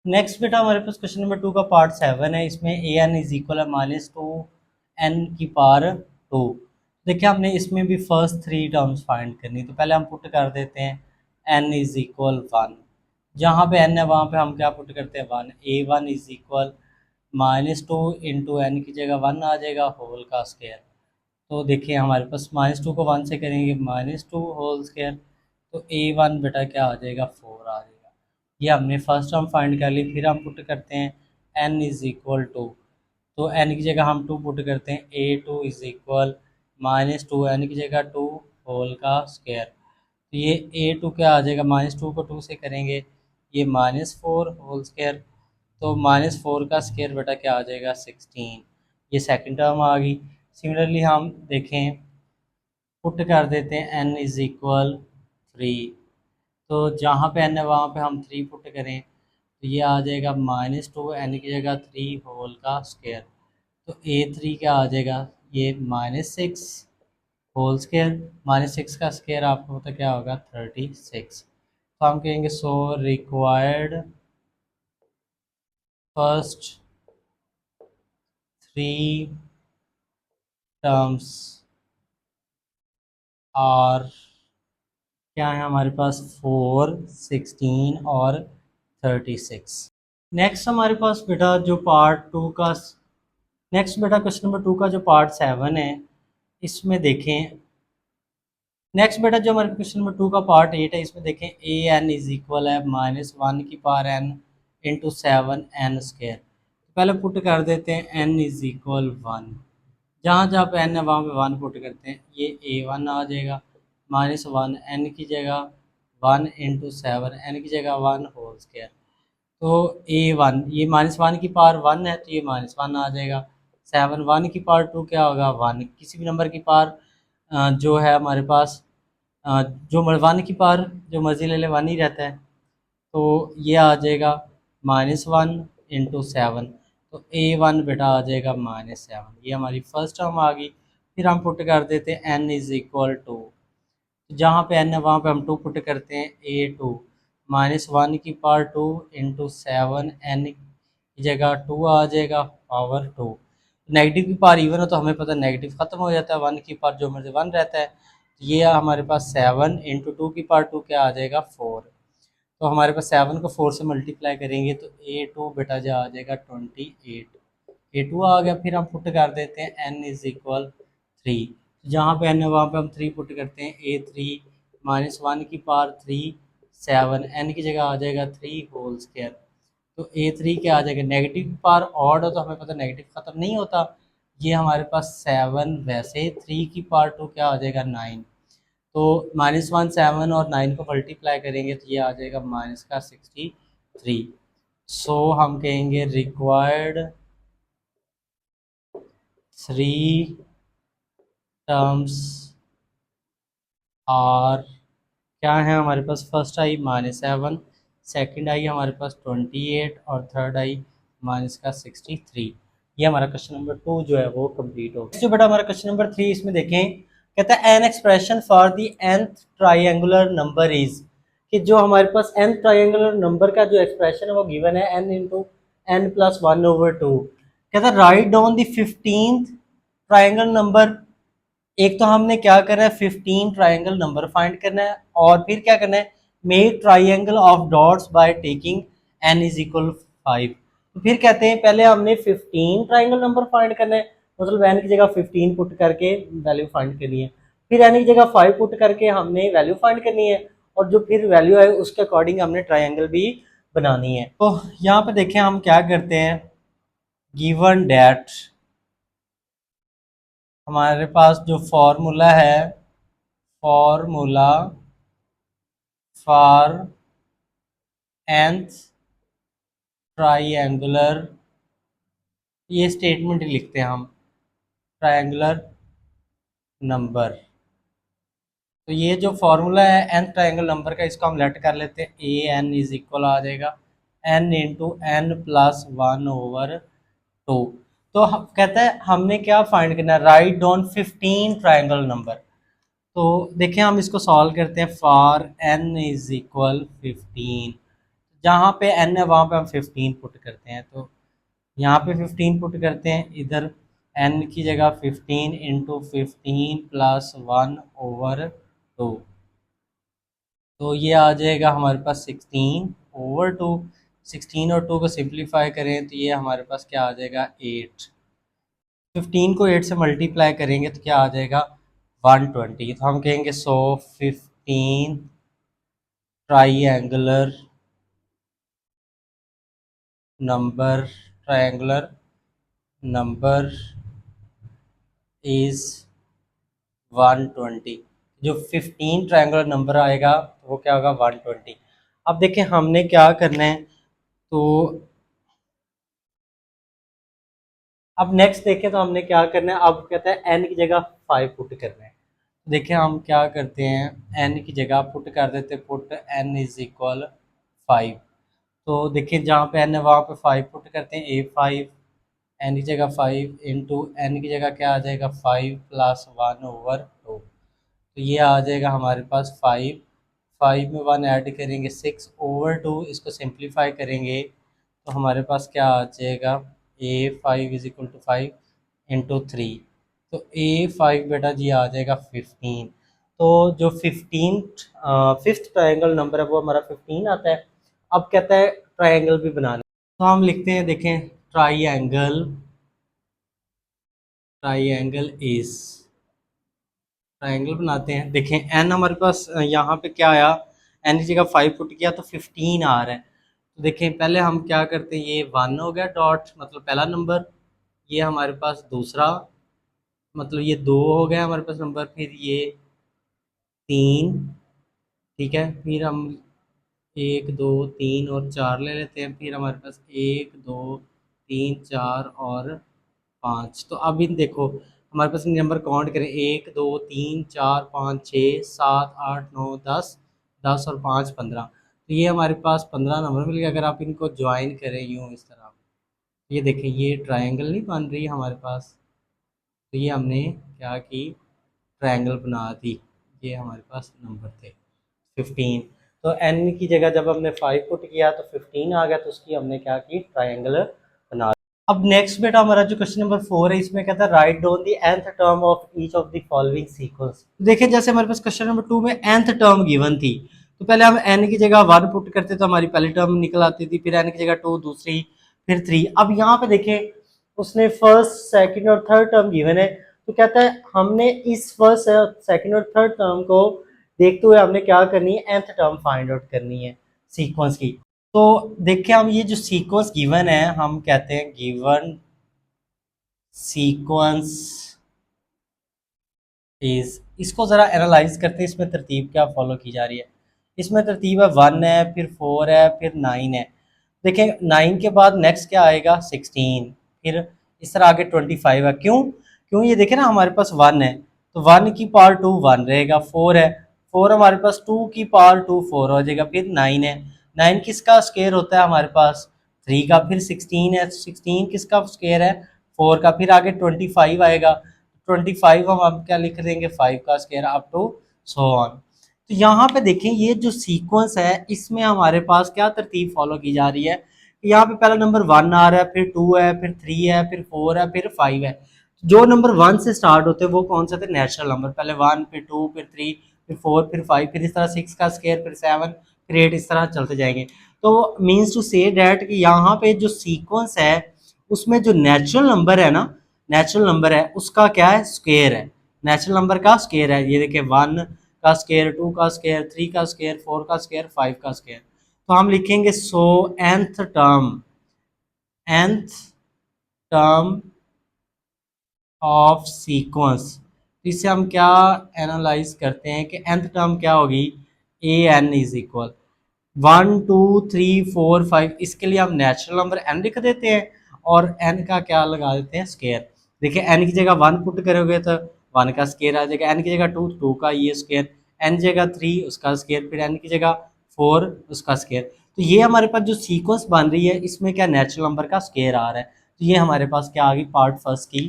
नेक्स्ट बेटा हमारे पास क्वेश्चन नंबर 2 का पार्ट 7 है। इसमें ए एन इज इक्वल है -2n की पावर 2। देखिए हमने इसमें भी फर्स्ट 3 टर्म्स फाइंड करनी, तो पहले हम पुट कर देते हैं n इज इक्वल 1। जहाँ पे n है वहाँ पे हम क्या पुट करते हैं 1, a1 is equal -2 into n की जगह 1 आ जाएगा होल का स्क्वायर। तो देखिए हमारे पास -2 को 1 से करेंगे -2 होल स्क्वायर, तो a1 बेटा क्या आ जाएगा 4 आ जाएगा। ये हमने फर्स्ट टर्म फाइंड कर ली। फिर हम पुट करते हैं n इज इक्वल 2, तो n की जगह हम 2 पुट करते हैं, a2 इज इक्वल -2 n की जगह 2 होल का स्क्वायर। तो ये a2 क्या आ जाएगा, -2 को 2 से करेंगे ये -4 होल स्क्वायर, तो -4 का स्क्वायर बेटा क्या आ जाएगा 16। ये सेकंड टर्म आ गई। सिमिलरली हम देखें पुट कर देते हैं n इज इक्वल 3, तो जहाँ पे n है वहाँ पे हम 3 पुट करें तो ये आ जाएगा -2 n की जगह 3 होल का स्क्वायर। तो a3 क्या आ जाएगा, ये -6 होल स्क्वायर, -6 का स्क्वायर आपको पता क्या होगा 36। तो हम कहेंगे so required first 3 terms are, क्या है हमारे पास 4, 16 और 36। नेक्स्ट हमारे पास बेटा जो पार्ट 2 का, नेक्स्ट बेटा क्वेश्चन नंबर 2 का जो पार्ट 7 है इसमें देखें, नेक्स्ट बेटा जो हमारे क्वेश्चन नंबर 2 का पार्ट 8 है इसमें देखें ए एन इज इक्वल है -1 की power n into 7n square. पहले पुट कर देते हैं n इज इक्वल 1, जहाँ जहाँ पे n है वहाँ पे 1 पुट करते हैं, ये a1 आ जाएगा -1 n की जगह 1 इंटू 7 n की जगह 1 होल स्क्वायर। तो A1, ये -1 की पावर 1 है तो ये -1 आ जाएगा। 7 1 की पावर 2 क्या होगा 1, किसी भी नंबर की पावर जो है हमारे पास जो 1 की पावर जो मर्जी ले ले 1 ही रहता है। तो ये आ जाएगा -1 इंटू 7, तो A1 बेटा आ जाएगा -7। ये हमारी फर्स्ट टर्म आ गई। फिर हम पुट कर देते हैं n इज़ इक्वल टू, जहाँ पे n है वहाँ पे हम 2 पुट करते हैं। A2 -1 की पावर 2 इंटू 7, n की जगह 2 आ जाएगा पावर 2। नेगेटिव की पावर इवन हो तो हमें पता है नेगेटिव ख़त्म हो जाता है, 1 की पावर जो मर्जी 1 रहता है। तो ये हमारे पास 7 इंटू 2 की पावर 2 क्या आ जाएगा 4। तो हमारे पास 7 को 4 से मल्टीप्लाई करेंगे तो A2 बेटा जो आ जाएगा 28। A2 आ गया। फिर हम पुट कर देते हैं n इज़ इक्वल 3, जहाँ पे n है वहाँ पे हम 3 पुट करते हैं। A3 -1 की पावर 3 7, n की जगह आ जाएगा 3 होल स्क्वायर। तो A3 क्या आ जाएगा, नेगेटिव की पावर ऑड हो तो हमें पता नेगेटिव ख़त्म नहीं होता। ये हमारे पास 7 वैसे 3 की पावर 2 क्या आ जाएगा 9। तो -1 7 और 9 को मल्टीप्लाई करेंगे तो ये आ जाएगा -63। सो हम कहेंगे रिक्वायर्ड 3 टर्म्स और क्या है हमारे पास, फर्स्ट आई -7, सेकंड आई हमारे पास 28 और थर्ड आई -63। ये हमारा क्वेश्चन नंबर 2 जो है वो कंप्लीट हो गया। जो बेटा हमारा क्वेश्चन नंबर 3 इसमें देखें, कहता है an expression for the nth triangular number is, कि जो हमारे पास nth ट्राइंगुलर नंबर का जो एक्सप्रेशन है वो गिवन है n इंटू n प्लस 1/2। कहता है write down the 15th triangle number. एक तो हमने क्या करना है 15 ट्राइंगल नंबर फाइंड करना है, और फिर क्या करना है make triangle of dots by taking n is equal 5। तो फिर कहते हैं पहले हमने 15 ट्राइंगल नंबर फाइंड करना है, मतलब n की जगह 15 पुट करके वैल्यू फाइंड करनी है। फिर n की जगह 5 पुट करके हमने वैल्यू फाइंड करनी है, और जो फिर वैल्यू है उसके अकॉर्डिंग हमने ट्राइंगल भी बनानी है। तो यहाँ पे देखें हम क्या करते हैं, गिवन डैट हमारे पास जो फॉर्मूला है, फॉर्मूला फॉर nth ट्राइंगुलर, ये स्टेटमेंट लिखते हैं हम, ट्राइंगुलर नंबर। तो ये जो फॉर्मूला है nth ट्राइंगल नंबर का, इसको हम लेट कर लेते हैं। ए एन इज इक्वल आ जाएगा n इंटू n प्लस 1/2। तो कहता है हमने क्या फाइंड करना है, राइट डाउन 15 ट्राइंगल नंबर। तो देखिए हम इसको सॉल्व करते हैं। फॉर n इज इक्वल 15, जहाँ पे n है वहाँ पे हम 15 पुट करते हैं। तो यहाँ पे 15 पुट करते हैं, इधर n की जगह 15 इंटू 15 प्लस 1/2। तो ये आ जाएगा हमारे पास 16/2। 16 और 2 को सिंप्लीफाई करें तो ये हमारे पास क्या आ जाएगा 8। 15 को 8 से मल्टीप्लाई करेंगे तो क्या आ जाएगा 120। तो हम कहेंगे सो 15 triangular number, triangular number is 120। जो 15 ट्रायंगुलर नंबर आएगा तो वो क्या होगा 120। अब देखें हमने क्या करना है, तो अब नेक्स्ट देखें तो हमने क्या करना है। अब कहता है n की जगह 5 पुट करना है। तो देखें हम क्या करते हैं, n की जगह पुट कर देते हैं, पुट n इज इक्वल 5। तो देखिए जहाँ पे n है वहाँ पे 5 पुट करते हैं। A5 n की जगह 5 इंटू n की जगह क्या आ जाएगा 5 प्लस 1/2। तो ये आ जाएगा हमारे पास 5, 5 में 1 ऐड करेंगे 6/2। इसको सिंप्लीफाई करेंगे तो हमारे पास क्या आ जाएगा A5 is equal to 5 into 3। तो A5 बेटा जी आ जाएगा 15। तो जो 15 फिफ्थ ट्रायंगल नंबर है वो हमारा 15 आता है। अब कहता है ट्रायंगल भी बनाना, तो हम लिखते हैं, देखें ट्रायंगल, ट्रायंगल इज, ट्रायंगल बनाते हैं। देखें एन हमारे पास यहाँ पे क्या आया, एन की जगह 5 पुट किया तो 15 आ रहा है। तो देखें पहले हम क्या करते हैं, ये 1 हो गया डॉट, मतलब पहला नंबर, ये हमारे पास दूसरा, मतलब ये 2 हो गया हमारे पास नंबर, फिर ये 3, ठीक है, फिर हम एक दो तीन और चार ले लेते हैं, फिर हमारे पास एक दो तीन चार और पाँच। तो अब इन देखो हमारे पास नंबर काउंट करें, एक दो तीन चार पाँच छः सात आठ नौ दस, दस और पाँच 15। तो ये हमारे पास 15 नंबर मिल गए। अगर आप इनको ज्वाइन करें यूँ इस तरह, ये देखें ये ट्रायंगल नहीं बन रही है हमारे पास, तो ये हमने क्या की, ट्रायंगल बना दी। ये हमारे पास नंबर थे 15। तो एन की जगह जब हमने 5 पुट किया तो 15 आ गया, तो उसकी हमने क्या की, ट्रायंगल बना दिया। अब नेक्स्ट बेटा हमारा जो क्वेश्चन नंबर 4 है, इसमें कहता है write down the nth term of each of the following sequence. देखिए जैसे हमारे पास क्वेश्चन नंबर 2 में nth टर्म गिवन थी, तो पहले हम n की जगह 1 पुट करते तो हमारी पहली टर्म निकल आती थी, फिर n की जगह 2 दूसरी, फिर 3। अब यहाँ पे देखें उसने फर्स्ट सेकंड और थर्ड टर्म गिवन है, तो कहता है हमने इस फर्स्ट सेकंड और थर्ड टर्म को देखते हुए हमने क्या करनी है, nth टर्म फाइंड आउट करनी है सीक्वेंस की। तो देखिए हम ये जो सीक्वेंस गिवन है हम कहते हैं गिवन सीक्वेंस इज, इसको ज़रा एनालाइज करते हैं इसमें तरतीब क्या फॉलो की जा रही है। इसमें तरतीब है 1 है, फिर 4 है, फिर 9 है। देखें 9 के बाद नेक्स्ट क्या आएगा 16, फिर इस तरह आगे 25 है। क्यों क्यों ये देखें ना हमारे पास 1 है, तो 1 की पावर 2 1 रहेगा, 4 है, 4 हमारे पास 2 की पावर 2 4 हो जाएगा, फिर 9 है, 9 किसका स्क्वायर होता है हमारे पास 3 का, फिर 16 है, 16 किसका स्क्वायर है 4 का, फिर आगे 25 आएगा, 25 हम अब क्या लिख देंगे 5 का square up to so on. तो यहाँ पे देखें ये जो सीक्वेंस है इसमें हमारे पास क्या तरतीब फॉलो की जा रही है। यहाँ पे पहला नंबर 1 आ रहा है, फिर 2 है, फिर 3 है, फिर 4 है, फिर 5 है। जो नंबर 1 से स्टार्ट होते हैं वो कौन से थे, नेचुरल नंबर। पहले 1, फिर 2, फिर 3, फिर 4, फिर 5, फिर इस तरह 6 का स्क्वायर, फिर 7, फिर 8, इस तरह चलते जाएंगे। तो मीन्स टू से डैट कि यहाँ पे जो सीक्वेंस है उसमें जो नेचुरल नंबर है ना, नेचुरल नंबर है उसका क्या है, स्क्वायर है, नेचुरल नंबर का स्क्वायर है। ये देखिए 1 का स्क्वायर, 2 का स्क्वायर, 3 का स्क्वायर, 4 का स्क्वायर, 5 का स्क्वायर। तो हम लिखेंगे so nth term, nth term of sequence. इसे हम क्या एनालाइज करते हैं कि nth टर्म क्या होगी, ए एन इज इक्वल 1 2 3 4 5। इसके लिए हम नेचुरल नंबर n लिख देते हैं और n का क्या लगा देते हैं, स्क्वायर। देखिए n की जगह 1 पुट करोगे तो 1 का स्क्वायर आ जाएगा, n की जगह 2 2 का ये स्क्वायर, n की जगह 3 उसका स्क्वायर, फिर n की जगह 4 उसका स्क्वायर। तो ये हमारे पास जो सीक्वेंस बन रही है इसमें क्या नेचुरल नंबर का स्क्वायर आ रहा है। तो ये हमारे पास क्या आ गई, पार्ट फर्स्ट की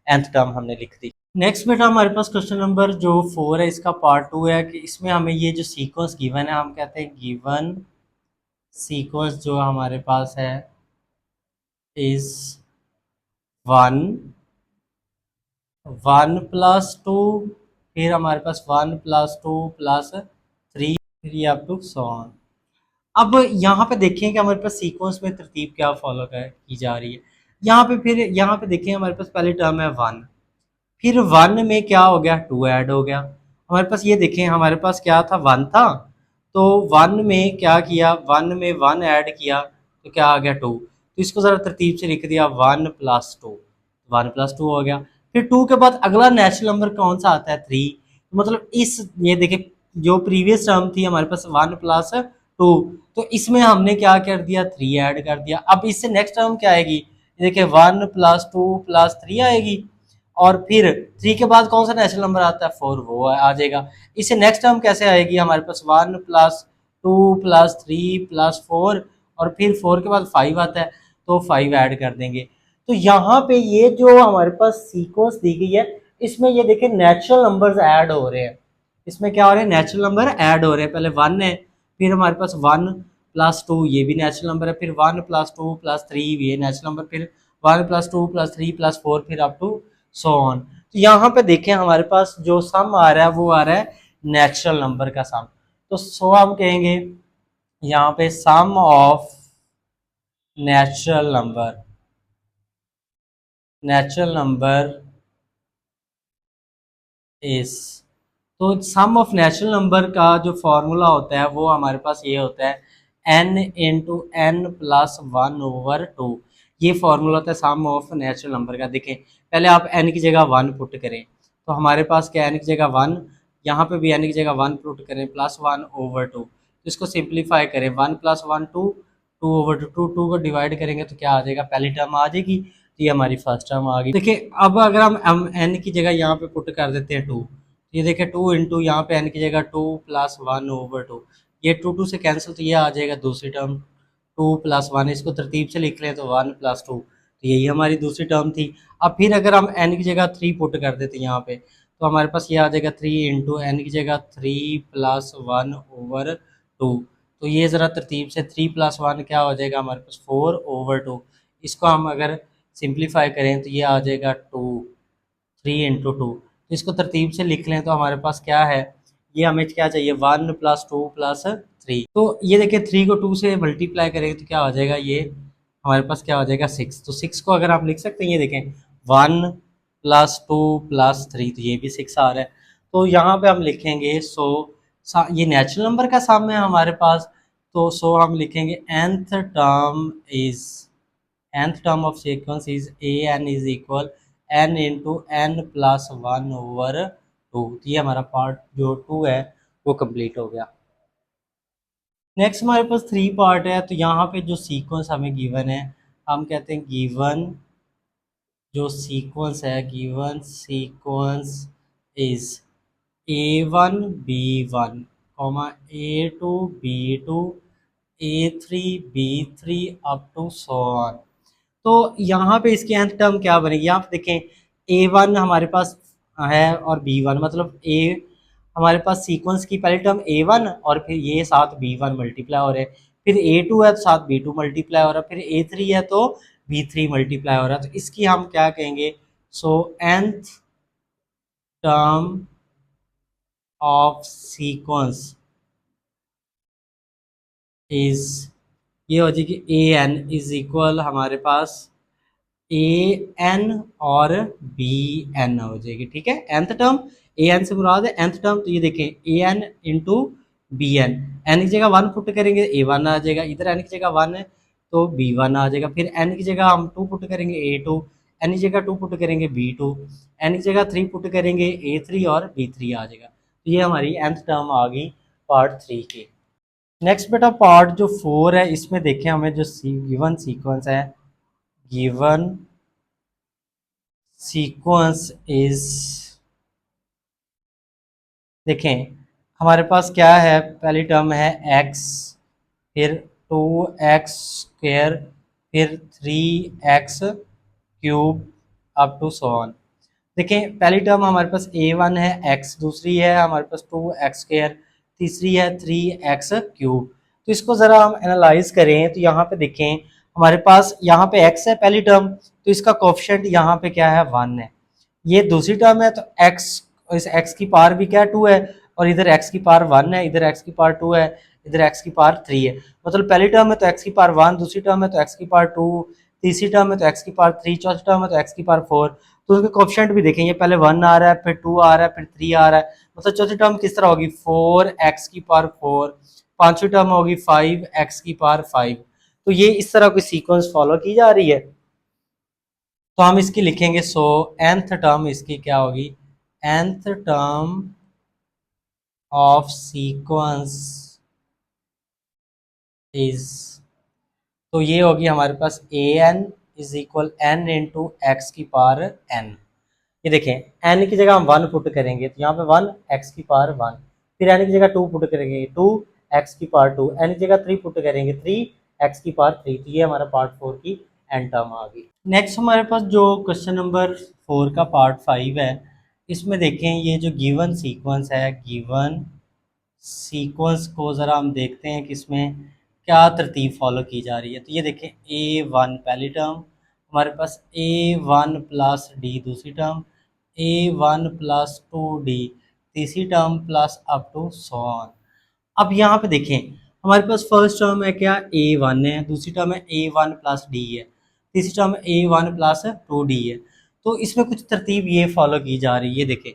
nth टर्म हमने लिख दी। नेक्स्ट बेटा हमारे पास क्वेश्चन नंबर जो 4 है इसका पार्ट 2 है कि इसमें हमें ये जो सीक्वेंस गिवन है हम कहते हैं गिवन सीक्वेंस जो हमारे पास है इज 1 1 प्लस 2, फिर हमारे पास 1 प्लस 2 प्लस 3, फिर ये अप टू सो ऑन। अब यहाँ पे देखें कि हमारे पास सीक्वेंस में तरतीब क्या फॉलो की जा रही है। यहाँ पे फिर यहाँ पे देखें हमारे पास पहली टर्म है 1, फिर 1 में क्या हो गया 2 ऐड हो गया। हमारे पास ये देखें हमारे पास क्या था 1 था, तो 1 में क्या किया, 1 में 1 ऐड किया तो क्या आ गया 2। तो इसको ज़रा तरतीब से लिख दिया 1 प्लस 2, 1 प्लस 2 हो गया। फिर 2 के बाद अगला नेचुरल नंबर कौन सा आता है 3। मतलब इस ये देखें जो प्रीवियस टर्म थी हमारे पास 1 प्लस 2, तो इसमें हमने क्या कर दिया 3 ऐड कर दिया। अब इससे नेक्स्ट टर्म क्या आएगी, देखिए 1 प्लस 2 प्लस 3 आएगी, और फिर 3 के बाद कौन सा नेचुरल नंबर आता है 4, वो आ जाएगा। इससे नेक्स्ट टर्म कैसे आएगी, हमारे पास 1 प्लस 2 प्लस 3 प्लस 4, और फिर 4 के बाद 5 आता है तो 5 ऐड कर देंगे। तो यहाँ पे ये जो हमारे पास सीक्वेंस दी गई है इसमें ये देखिए नेचुरल नंबर्स ऐड हो रहे हैं। इसमें क्या हो रहे हैं, नेचुरल नंबर ऐड हो रहे हैं। पहले 1 है, फिर हमारे पास 1 प्लस 2 ये भी नेचुरल नंबर है, फिर 1 प्लस 2 प्लस 3 ये नेचुरल नंबर, फिर 1 प्लस 2 प्लस 3 प्लस 4, फिर अप टू सो ऑन। तो यहाँ पे देखें हमारे पास जो सम आ रहा है वो आ रहा है नेचुरल नंबर का सम। तो सो हम कहेंगे यहाँ पे sum of natural number, natural number is, तो सम ऑफ नेचुरल नंबर का जो फॉर्मूला होता है वो हमारे पास ये होता है n इंटू एन प्लस 1/2। ये फॉर्मूला होता है सम ऑफ नेचुरल नंबर का। देखें पहले आप n की जगह 1 पुट करें तो हमारे पास क्या n की जगह 1, यहाँ पे भी n की जगह 1 पुट करें प्लस 1/2, तो इसको सिंप्लीफाई करें, 1 + 1 2, 2/2, 2 को डिवाइड करेंगे तो क्या आ जाएगा, पहली टर्म आ जाएगी, तो ये हमारी फर्स्ट टर्म आ गई। देखिए अब अगर हम एन की जगह यहाँ पे पुट कर देते हैं 2, ये देखिए 2 इंटू यहाँ पे एन की जगह 2 + 1/2, ये 2 से कैंसिल, तो ये आ जाएगा दूसरी टर्म 2 + 1, इसको तरतीब से लिख लें तो 1 + 2, तो यही हमारी दूसरी टर्म थी। अब फिर अगर हम एन की जगह 3 पुट कर देते हैं यहाँ पे, तो हमारे पास ये आ जाएगा 3 इंटू एन की जगह 3 + 1/2, तो ये ज़रा तरतीब से 3 + 1 क्या हो जाएगा हमारे पास 4/2, इसको हम अगर सिंप्लीफाई करें तो ये आ जाएगा 2, 3 इंटू 2, तो इसको तरतीब से लिख लें तो हमारे पास क्या है, ये हमें क्या चाहिए 1 + 2 + 3, तो ये देखिए 3 को 2 से मल्टीप्लाई करेंगे तो क्या हो जाएगा, ये हमारे पास क्या हो जाएगा 6, तो 6 को अगर आप लिख सकते हैं, ये देखें 1 + 2 + 3, तो ये भी 6 आ रहा है। तो यहाँ पे हम लिखेंगे सो ये नेचुरल नंबर का सम है हमारे पास, तो सो हम लिखेंगे nth term of sequence is an is equal n into n plus 1/2, तो ये हमारा पार्ट जो 2 है वो कंप्लीट हो गया। नेक्स्ट हमारे पास 3 पार्ट है, तो यहाँ पे जो सीक्वेंस हमें गिवन है, हम कहते हैं गिवन जो सीक्वेंस है, given sequence is A1 B1, A2 B2, A3 B3 up to so on. तो यहाँ पे इसकी nth टर्म क्या बनेगी, यहाँ पे देखें A1 हमारे पास है और B1, मतलब A हमारे पास सीक्वेंस की पहली टर्म A1 और फिर ये साथ B1 मल्टीप्लाई हो रहे हैं, फिर A2 है तो साथ B2 मल्टीप्लाई हो रहा है, फिर A3 है तो B3 मल्टीप्लाई हो रहा है, तो इसकी हम क्या कहेंगे, सो nth term of sequence is, ये हो जाएगी an इज इक्वल हमारे पास an और bn हो जाएगी, ठीक है। nth टर्म an से मुराद है nth टर्म, तो ये देखें an इंटू bn, n की जगह 1 पुट करेंगे a1 आ जाएगा, इधर n की जगह 1 है तो b1 आ जाएगा, फिर n की जगह हम 2 पुट करेंगे a2, n की जगह 2 पुट करेंगे b2, n की जगह 3 पुट करेंगे a3 और b3 आ जाएगा, तो ये हमारी nth टर्म आ गई पार्ट 3 की। नेक्स्ट बेटा पार्ट जो 4 है, इसमें देखें हमें जो गिवन सीक्वेंस है, गिवन सीक्वेंस इज, देखें हमारे पास क्या है, पहली टर्म है x, फिर 2x², फिर 3x³ up to so on. देखें पहली टर्म हमारे पास A1 है x, दूसरी है हमारे पास 2x², तीसरी है 3x³, तो इसको ज़रा हम एनालाइज करें तो यहाँ पे देखें हमारे पास यहाँ पे x है पहली टर्म, तो इसका कोफिशिएंट यहाँ पे क्या है 1 है, ये दूसरी टर्म है तो x, इस x की पावर भी क्या 2 है, और इधर x की पावर 1 है, इधर x की पावर 2 है, इधर x की पावर 3 है, मतलब पहली टर्म में तो x की पावर 1, दूसरी टर्म में तो x की पावर 2, तीसरी टर्म में तो x की पावर 3, चौथी टर्म में तो x की पावर 4, तो उसके कोफिशिएंट भी देखेंगे, पहले 1 आ रहा है, फिर 2 आ रहा है, फिर 3 आ रहा है, मतलब चौथी टर्म किस तरह होगी 4x की पावर 4, पांचवी टर्म होगी 5x की पावर 5, तो ये इस तरह कोई सीक्वेंस फॉलो की जा रही है, तो हम इसकी लिखेंगे सो nth टर्म इसकी क्या होगी, nth term of sequence is, तो ये होगी हमारे पास an is equal n into x की पावर n, ये देखें n की जगह हम 1 पुट करेंगे तो यहाँ पे 1 x की पावर 1, फिर n की जगह 2 पुट करेंगे 2 x की पावर 2, n की जगह 3 पुट करेंगे 3 x की पावर 3, तो ये हमारा पार्ट 4 की एन टर्म आ गई। नेक्स्ट हमारे पास जो क्वेश्चन नंबर 4 का पार्ट 5 है, इसमें देखें ये जो गिवन सीक्वेंस है, गिवन सीक्वेंस को ज़रा हम देखते हैं कि इसमें क्या तरतीब फॉलो की जा रही है, तो ये देखें A1 पहली टर्म, हमारे पास A1 प्लस डी दूसरी टर्म, A1 प्लस 2D तीसरी term, plus up to so on. अब यहाँ पे देखें हमारे पास फर्स्ट टर्म है क्या A1 है, दूसरी टर्म है A1 प्लस डी है, तीसरी टर्म A1 प्लस 2D है, तो इसमें कुछ तरतीब ये फॉलो की जा रही है, देखें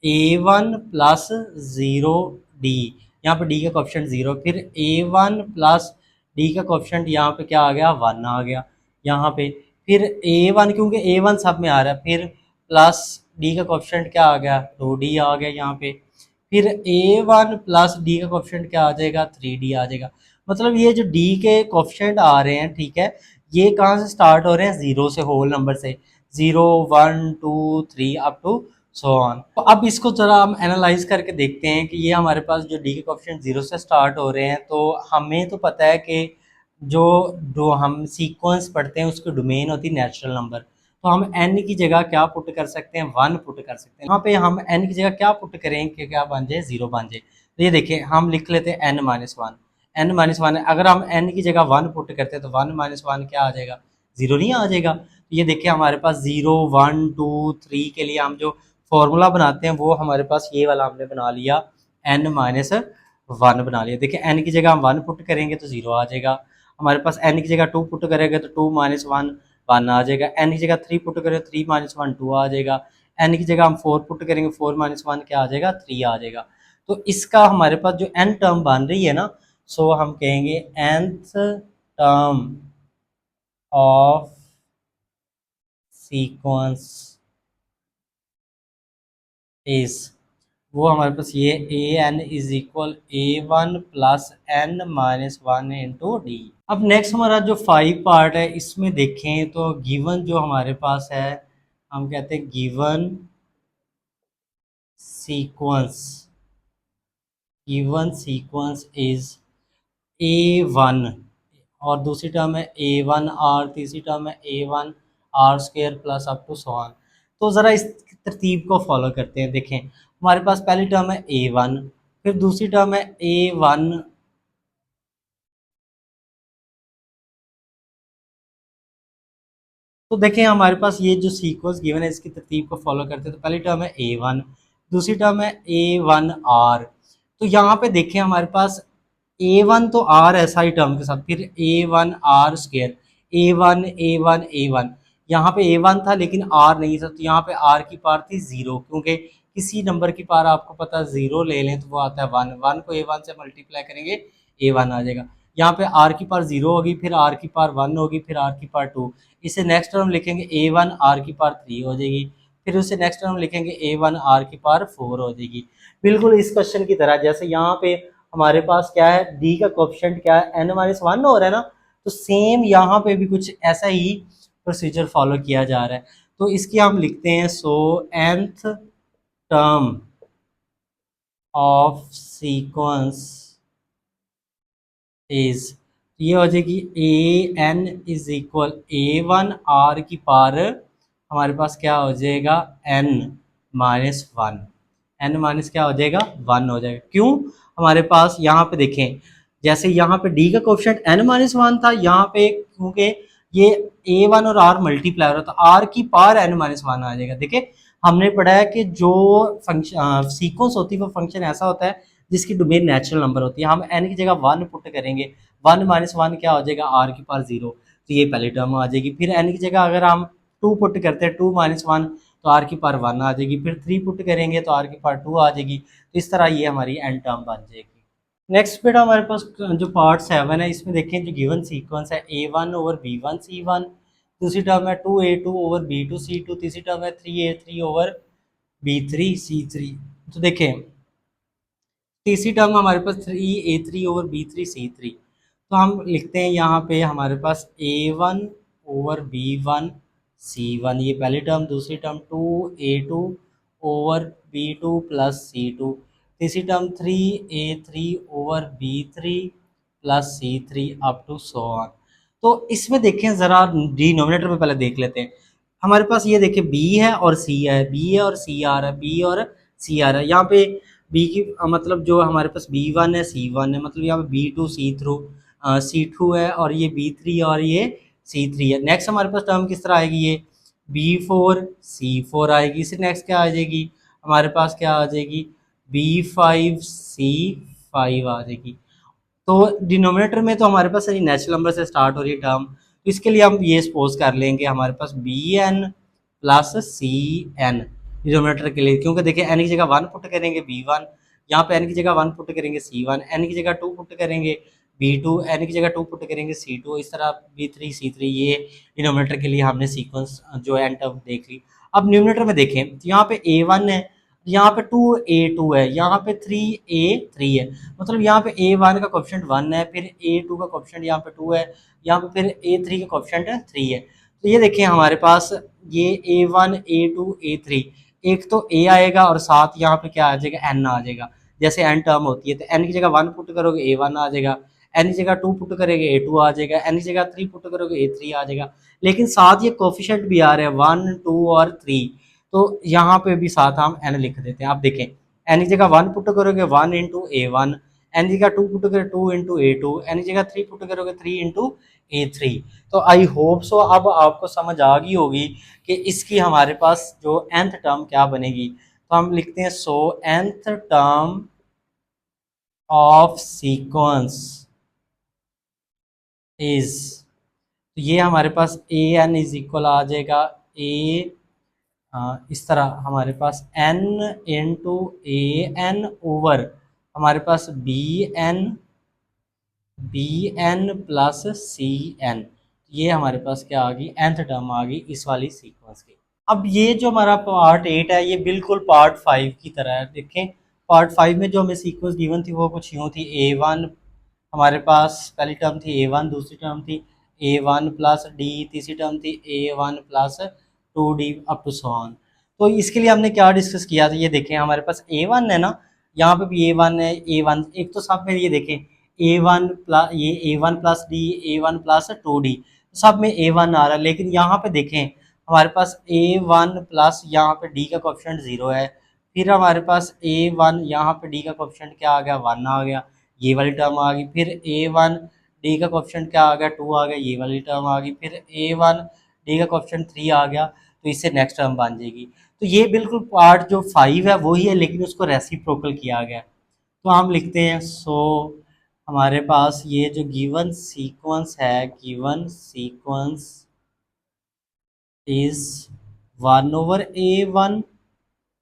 A1 प्लस 0D, यहाँ पे D का कोफिशिएंट 0, फिर A1 प्लस D का कोफिशिएंट यहाँ पे क्या आ गया 1 आ गया यहाँ पे, फिर A1 क्योंकि A1 सब में आ रहा है, फिर प्लस D का कोफिशिएंट क्या आ गया 2D आ गया यहाँ पे, फिर A1 प्लस डी का कोफिशिएंट क्या आ जाएगा, 3D आ जाएगा। मतलब ये जो डी के कोफिशिएंट आ रहे हैं, ठीक है, ये कहाँ से स्टार्ट हो रहे हैं, जीरो से, होल नंबर से, 0 1 2 3 अप टू सो ऑन। तो अब इसको जरा हम एनालाइज करके देखते हैं कि ये हमारे पास जो डी के कोफिशिएंट जीरो से स्टार्ट हो रहे हैं, तो हमें तो पता है कि जो जो हम सीक्वेंस पढ़ते हैं उसकी डोमेन होती है नेचुरल नंबर। तो हम n की जगह क्या पुट कर सकते हैं, 1 पुट कर सकते हैं। यहाँ पे हम n की जगह क्या पुट करें कि क्या बन जाए, 0 बन जाए। तो ये देखिए हम लिख लेते हैं n-1, n-1 अगर हम n की जगह 1 पुट करते हैं तो 1-1 क्या आ जाएगा, 0 नहीं आ जाएगा। तो ये देखिए हमारे पास 0 1 2 3 के लिए हम जो फॉर्मूला बनाते हैं वो हमारे पास ये वाला हमने बना लिया, n-1 बना लिया। देखिए n की जगह हम 1 पुट करेंगे तो 0 आ जाएगा। हमारे पास n की जगह 2 पुट करेंगे तो 2-1 1 आ जाएगा। n की जगह 3 पुट करें 3-1 2 आ जाएगा। n की जगह हम 4 पुट करेंगे 4-1 क्या आ जाएगा, 3 आ जाएगा। तो इसका हमारे पास जो n टर्म बन रही है ना, सो हम कहेंगे nth term of sequence is, वो हमारे पास ये an is equal A1 plus n-1 into D. अब नेक्स्ट हमारा जो 5 पार्ट है इसमें देखें तो गिवन जो हमारे पास है, हम कहते हैं given sequence, given sequence is A1, और दूसरी टर्म है A1R, तीसरी टर्म है A1R square plus up to so on. तो ज़रा इस तरतीब को फॉलो करते हैं। देखें हमारे पास पहली टर्म है A1, फिर दूसरी टर्म है A1, तो देखें हमारे पास ये जो सीक्वेंस गिवन है इसकी तरतीब को फॉलो करते हैं। तो पहली टर्म है A1, दूसरी टर्म है A1R। तो यहाँ पे देखें हमारे पास A1 तो R है सारी टर्म के साथ, फिर A1R square, A1 A1 A1, यहाँ पे A1 था लेकिन R नहीं था, तो यहाँ पे R की पावर थी 0, क्योंकि किसी नंबर की पावर आपको पता है 0 ले लें तो वो आता है 1, 1 को A1 से मल्टीप्लाई करेंगे A1 आ जाएगा। यहाँ पे R की पावर 0 होगी, फिर R की पावर 1 होगी, फिर R की पावर 2, इसे नेक्स्ट टर्म लिखेंगे A1 R की पावर 3 हो जाएगी, फिर उसे नेक्स्ट टर्म लिखेंगे A1 R की पावर 4 हो जाएगी। बिल्कुल इस क्वेश्चन की तरह, जैसे यहाँ पे हमारे पास क्या है, डी का कोएफिशिएंट क्या है, n-1 हो रहा है ना, तो सेम यहाँ पे भी कुछ ऐसा ही प्रोसीजर फॉलो किया जा रहा है। तो इसकी हम लिखते हैं, so nth term of sequence is, ये हो जाएगी A n is equal A1R की पावर, हमारे पास क्या हो जाएगा n-1, n माइनस क्या हो जाएगा 1 हो जाएगा। क्यों, हमारे पास यहाँ पे देखें जैसे यहाँ पे डी का कोएफिशिएंट n-1 था, यहाँ पे क्योंकि ये A1 और R मल्टीप्लाई हो रहा था, R की पावर n-1 आ जाएगा। देखिए हमने पढ़ा है कि जो फंक्शन सीक्वेंस होती है वो फंक्शन ऐसा होता है जिसकी डोमेन नेचुरल नंबर होती है। हम n की जगह 1 पुट करेंगे, 1-1 क्या हो जाएगा, R की पावर 0, तो ये पहली टर्म आ जाएगी। फिर n की जगह अगर हम 2 पुट करते हैं, 2-1 तो R की पावर 1 आ जाएगी, फिर 3 पुट करेंगे तो R की पावर 2 आ जाएगी। तो इस तरह ये हमारी n टर्म बन जाएगी। नेक्स्ट बेटा हमारे पास जो पार्ट 7 है इसमें देखें जो गिवन सीक्वेंस है A1 ओवर B1 C1, दूसरी टर्म है 2A2 ओवर B2 C2, तीसरी टर्म है 3A3 ओवर B3 C3। तो देखें तीसरी टर्म हमारे पास 3A3 ओवर B3 C3, तो हम लिखते हैं यहाँ पे हमारे पास A1 ओवर B1 C1, ये पहली टर्म, दूसरी term 2A2 over B2 plus C2, तीसरी term 3A3 over B3 plus C3 up to so on. तो इसमें देखें ज़रा डिनोमिनेटर में पहले देख लेते हैं। हमारे पास ये देखिए B है और C है, B है और C आ रहा है, B और C आ रहा है। यहाँ पे B की मतलब जो हमारे पास B1 है C1 है, मतलब यहाँ पे B2 C2 है, और ये B3 और ये C3 है। नेक्स्ट हमारे पास टर्म किस तरह आएगी, ये B4 C4 आएगी। इससे नेक्स्ट क्या आ जाएगी, हमारे पास क्या आ जाएगी B5 C5 आ जाएगी। तो डिनोमिनेटर में तो हमारे पास सारी नेचुरल नंबर से स्टार्ट हो रही है टर्म, तो इसके लिए हम ये सपोज कर लेंगे हमारे पास Bn प्लस Cn डिनोमिनेटर के लिए, क्योंकि देखिए n की जगह 1 पुट करेंगे B1, यहाँ पे n की जगह 1 पुट करेंगे C1, n की जगह 2 पुट करेंगे B2, n की जगह 2 पुट करेंगे C2, इस तरह B3 C3, ये डिनोमिनेटर के लिए हमने सीक्वेंस जो एन टर्म देख ली। अब न्यूमिनेटर में देखें तो यहाँ पे A1 है, यहाँ पे 2a2 है, यहाँ पे 3a3 है, मतलब यहाँ पे a1 का कोएफिशिएंट 1 है, फिर a2 का कोएफिशिएंट यहाँ पे 2 है, यहाँ पे फिर a3 का कोएफिशिएंट 3 है। तो ये देखिए हमारे पास ये a1 a2 a3, एक तो a आएगा और साथ यहाँ पे क्या आ जाएगा, n आ जाएगा। जैसे n टर्म होती है तो n की जगह 1 पुट करोगे a1 आ जाएगा, n की जगह 2 पुट करेंगे a2 आ जाएगा, n की जगह 3 पुट करोगे a3 आ जाएगा। लेकिन साथ ये कोएफिशिएंट भी आ रहे हैं 1 2 और 3, तो यहाँ पे भी साथ हम n लिख देते हैं। आप देखें n की जगह 1 पुट करोगे 1 इंटू a1, n की जगह 2 पुट करोगे 2 इंटू a2, n की जगह 3 पुट करोगे 3 इंटू a3। तो आई होप सो अब आपको समझ आ गई होगी कि इसकी हमारे पास जो nth टर्म क्या बनेगी। तो हम लिखते हैं so nth term of sequence is, तो ये हमारे पास ए एन इज इक्वल आ जाएगा ए, इस तरह हमारे पास n into a n over हमारे पास b n plus c n, ये हमारे पास क्या आ गई, nth टर्म आ गई इस वाली सीक्वेंस की। अब ये जो हमारा पार्ट 8 है ये बिल्कुल पार्ट 5 की तरह है। देखें पार्ट 5 में जो हमें सीक्वेंस गिवन थी वो कुछ यूँ थी, A1 हमारे पास पहली टर्म थी A1, दूसरी टर्म थी A1 प्लस डी, तीसरी टर्म थी A1 plus 2D up to so on. तो इसके लिए हमने क्या डिस्कस किया था, ये देखें हमारे पास A1 है ना, यहाँ पे भी A1 है, A1 एक तो सब में ये देखें A1 प्लस ये A1 plus D, A1 plus 2D, सब में A1 आ रहा है। लेकिन यहाँ पे देखें हमारे पास A1 प्लस यहाँ पे D का कोएफिशिएंट 0 है, फिर हमारे पास A1 यहाँ पे D का कोएफिशिएंट क्या आ गया, 1 आ गया, ये वाली टर्म आ गई। फिर A1 D का कोएफिशिएंट क्या आ गया, 2 आ गया, ये वाली टर्म आ गई। फिर A1 D का कोएफिशिएंट 3 आ गया, तो इससे नेक्स्ट टर्म बन जाएगी। तो ये बिल्कुल पार्ट जो 5 है वही है, लेकिन उसको रेसिप्रोकल किया गया। तो हम लिखते हैं सो हमारे पास ये जो गिवन सीक्वेंस है, गिवन सीक्वेंस इज 1/A1,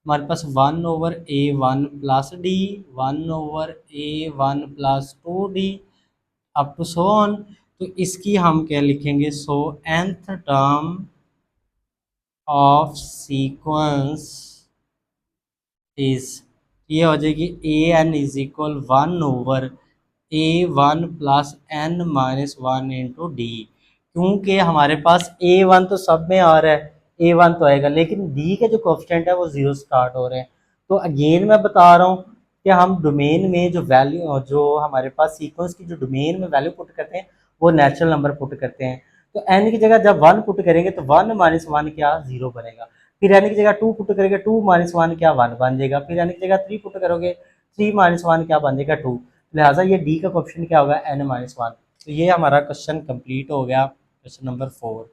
हमारे पास 1/A1 plus D, 1/A1 plus 2D up to so on. तो इसकी हम क्या लिखेंगे, so nth term of sequence is, ये हो जाएगी an is equal 1/A1 plus n minus 1 into D. क्योंकि हमारे पास A1 तो सब में आ रहा है, A1 तो आएगा, लेकिन D के जो कोएफिशिएंट है वो 0 स्टार्ट हो रहे हैं। तो अगेन मैं बता रहा हूँ कि हम डोमेन में जो वैल्यू, जो हमारे पास सीक्वेंस की जो डोमेन में वैल्यू पुट करते हैं वो नेचुरल नंबर पुट करते हैं। तो n की जगह जब 1 पुट करेंगे तो 1 माइनस 1 क्या, 0 बनेगा। फिर n की जगह 2 पुट करेंगे, 2 माइनस 1 क्या, 1 बन जाएगा। फिर n की जगह 3 पुट करोगे, 3 माइनस 1 क्या बन जाएगा, 2। लिहाजा ये D का कोएफिशिएंट क्या होगा, n माइनस 1। तो ये हमारा क्वेश्चन कंप्लीट हो गया, क्वेश्चन नंबर 4।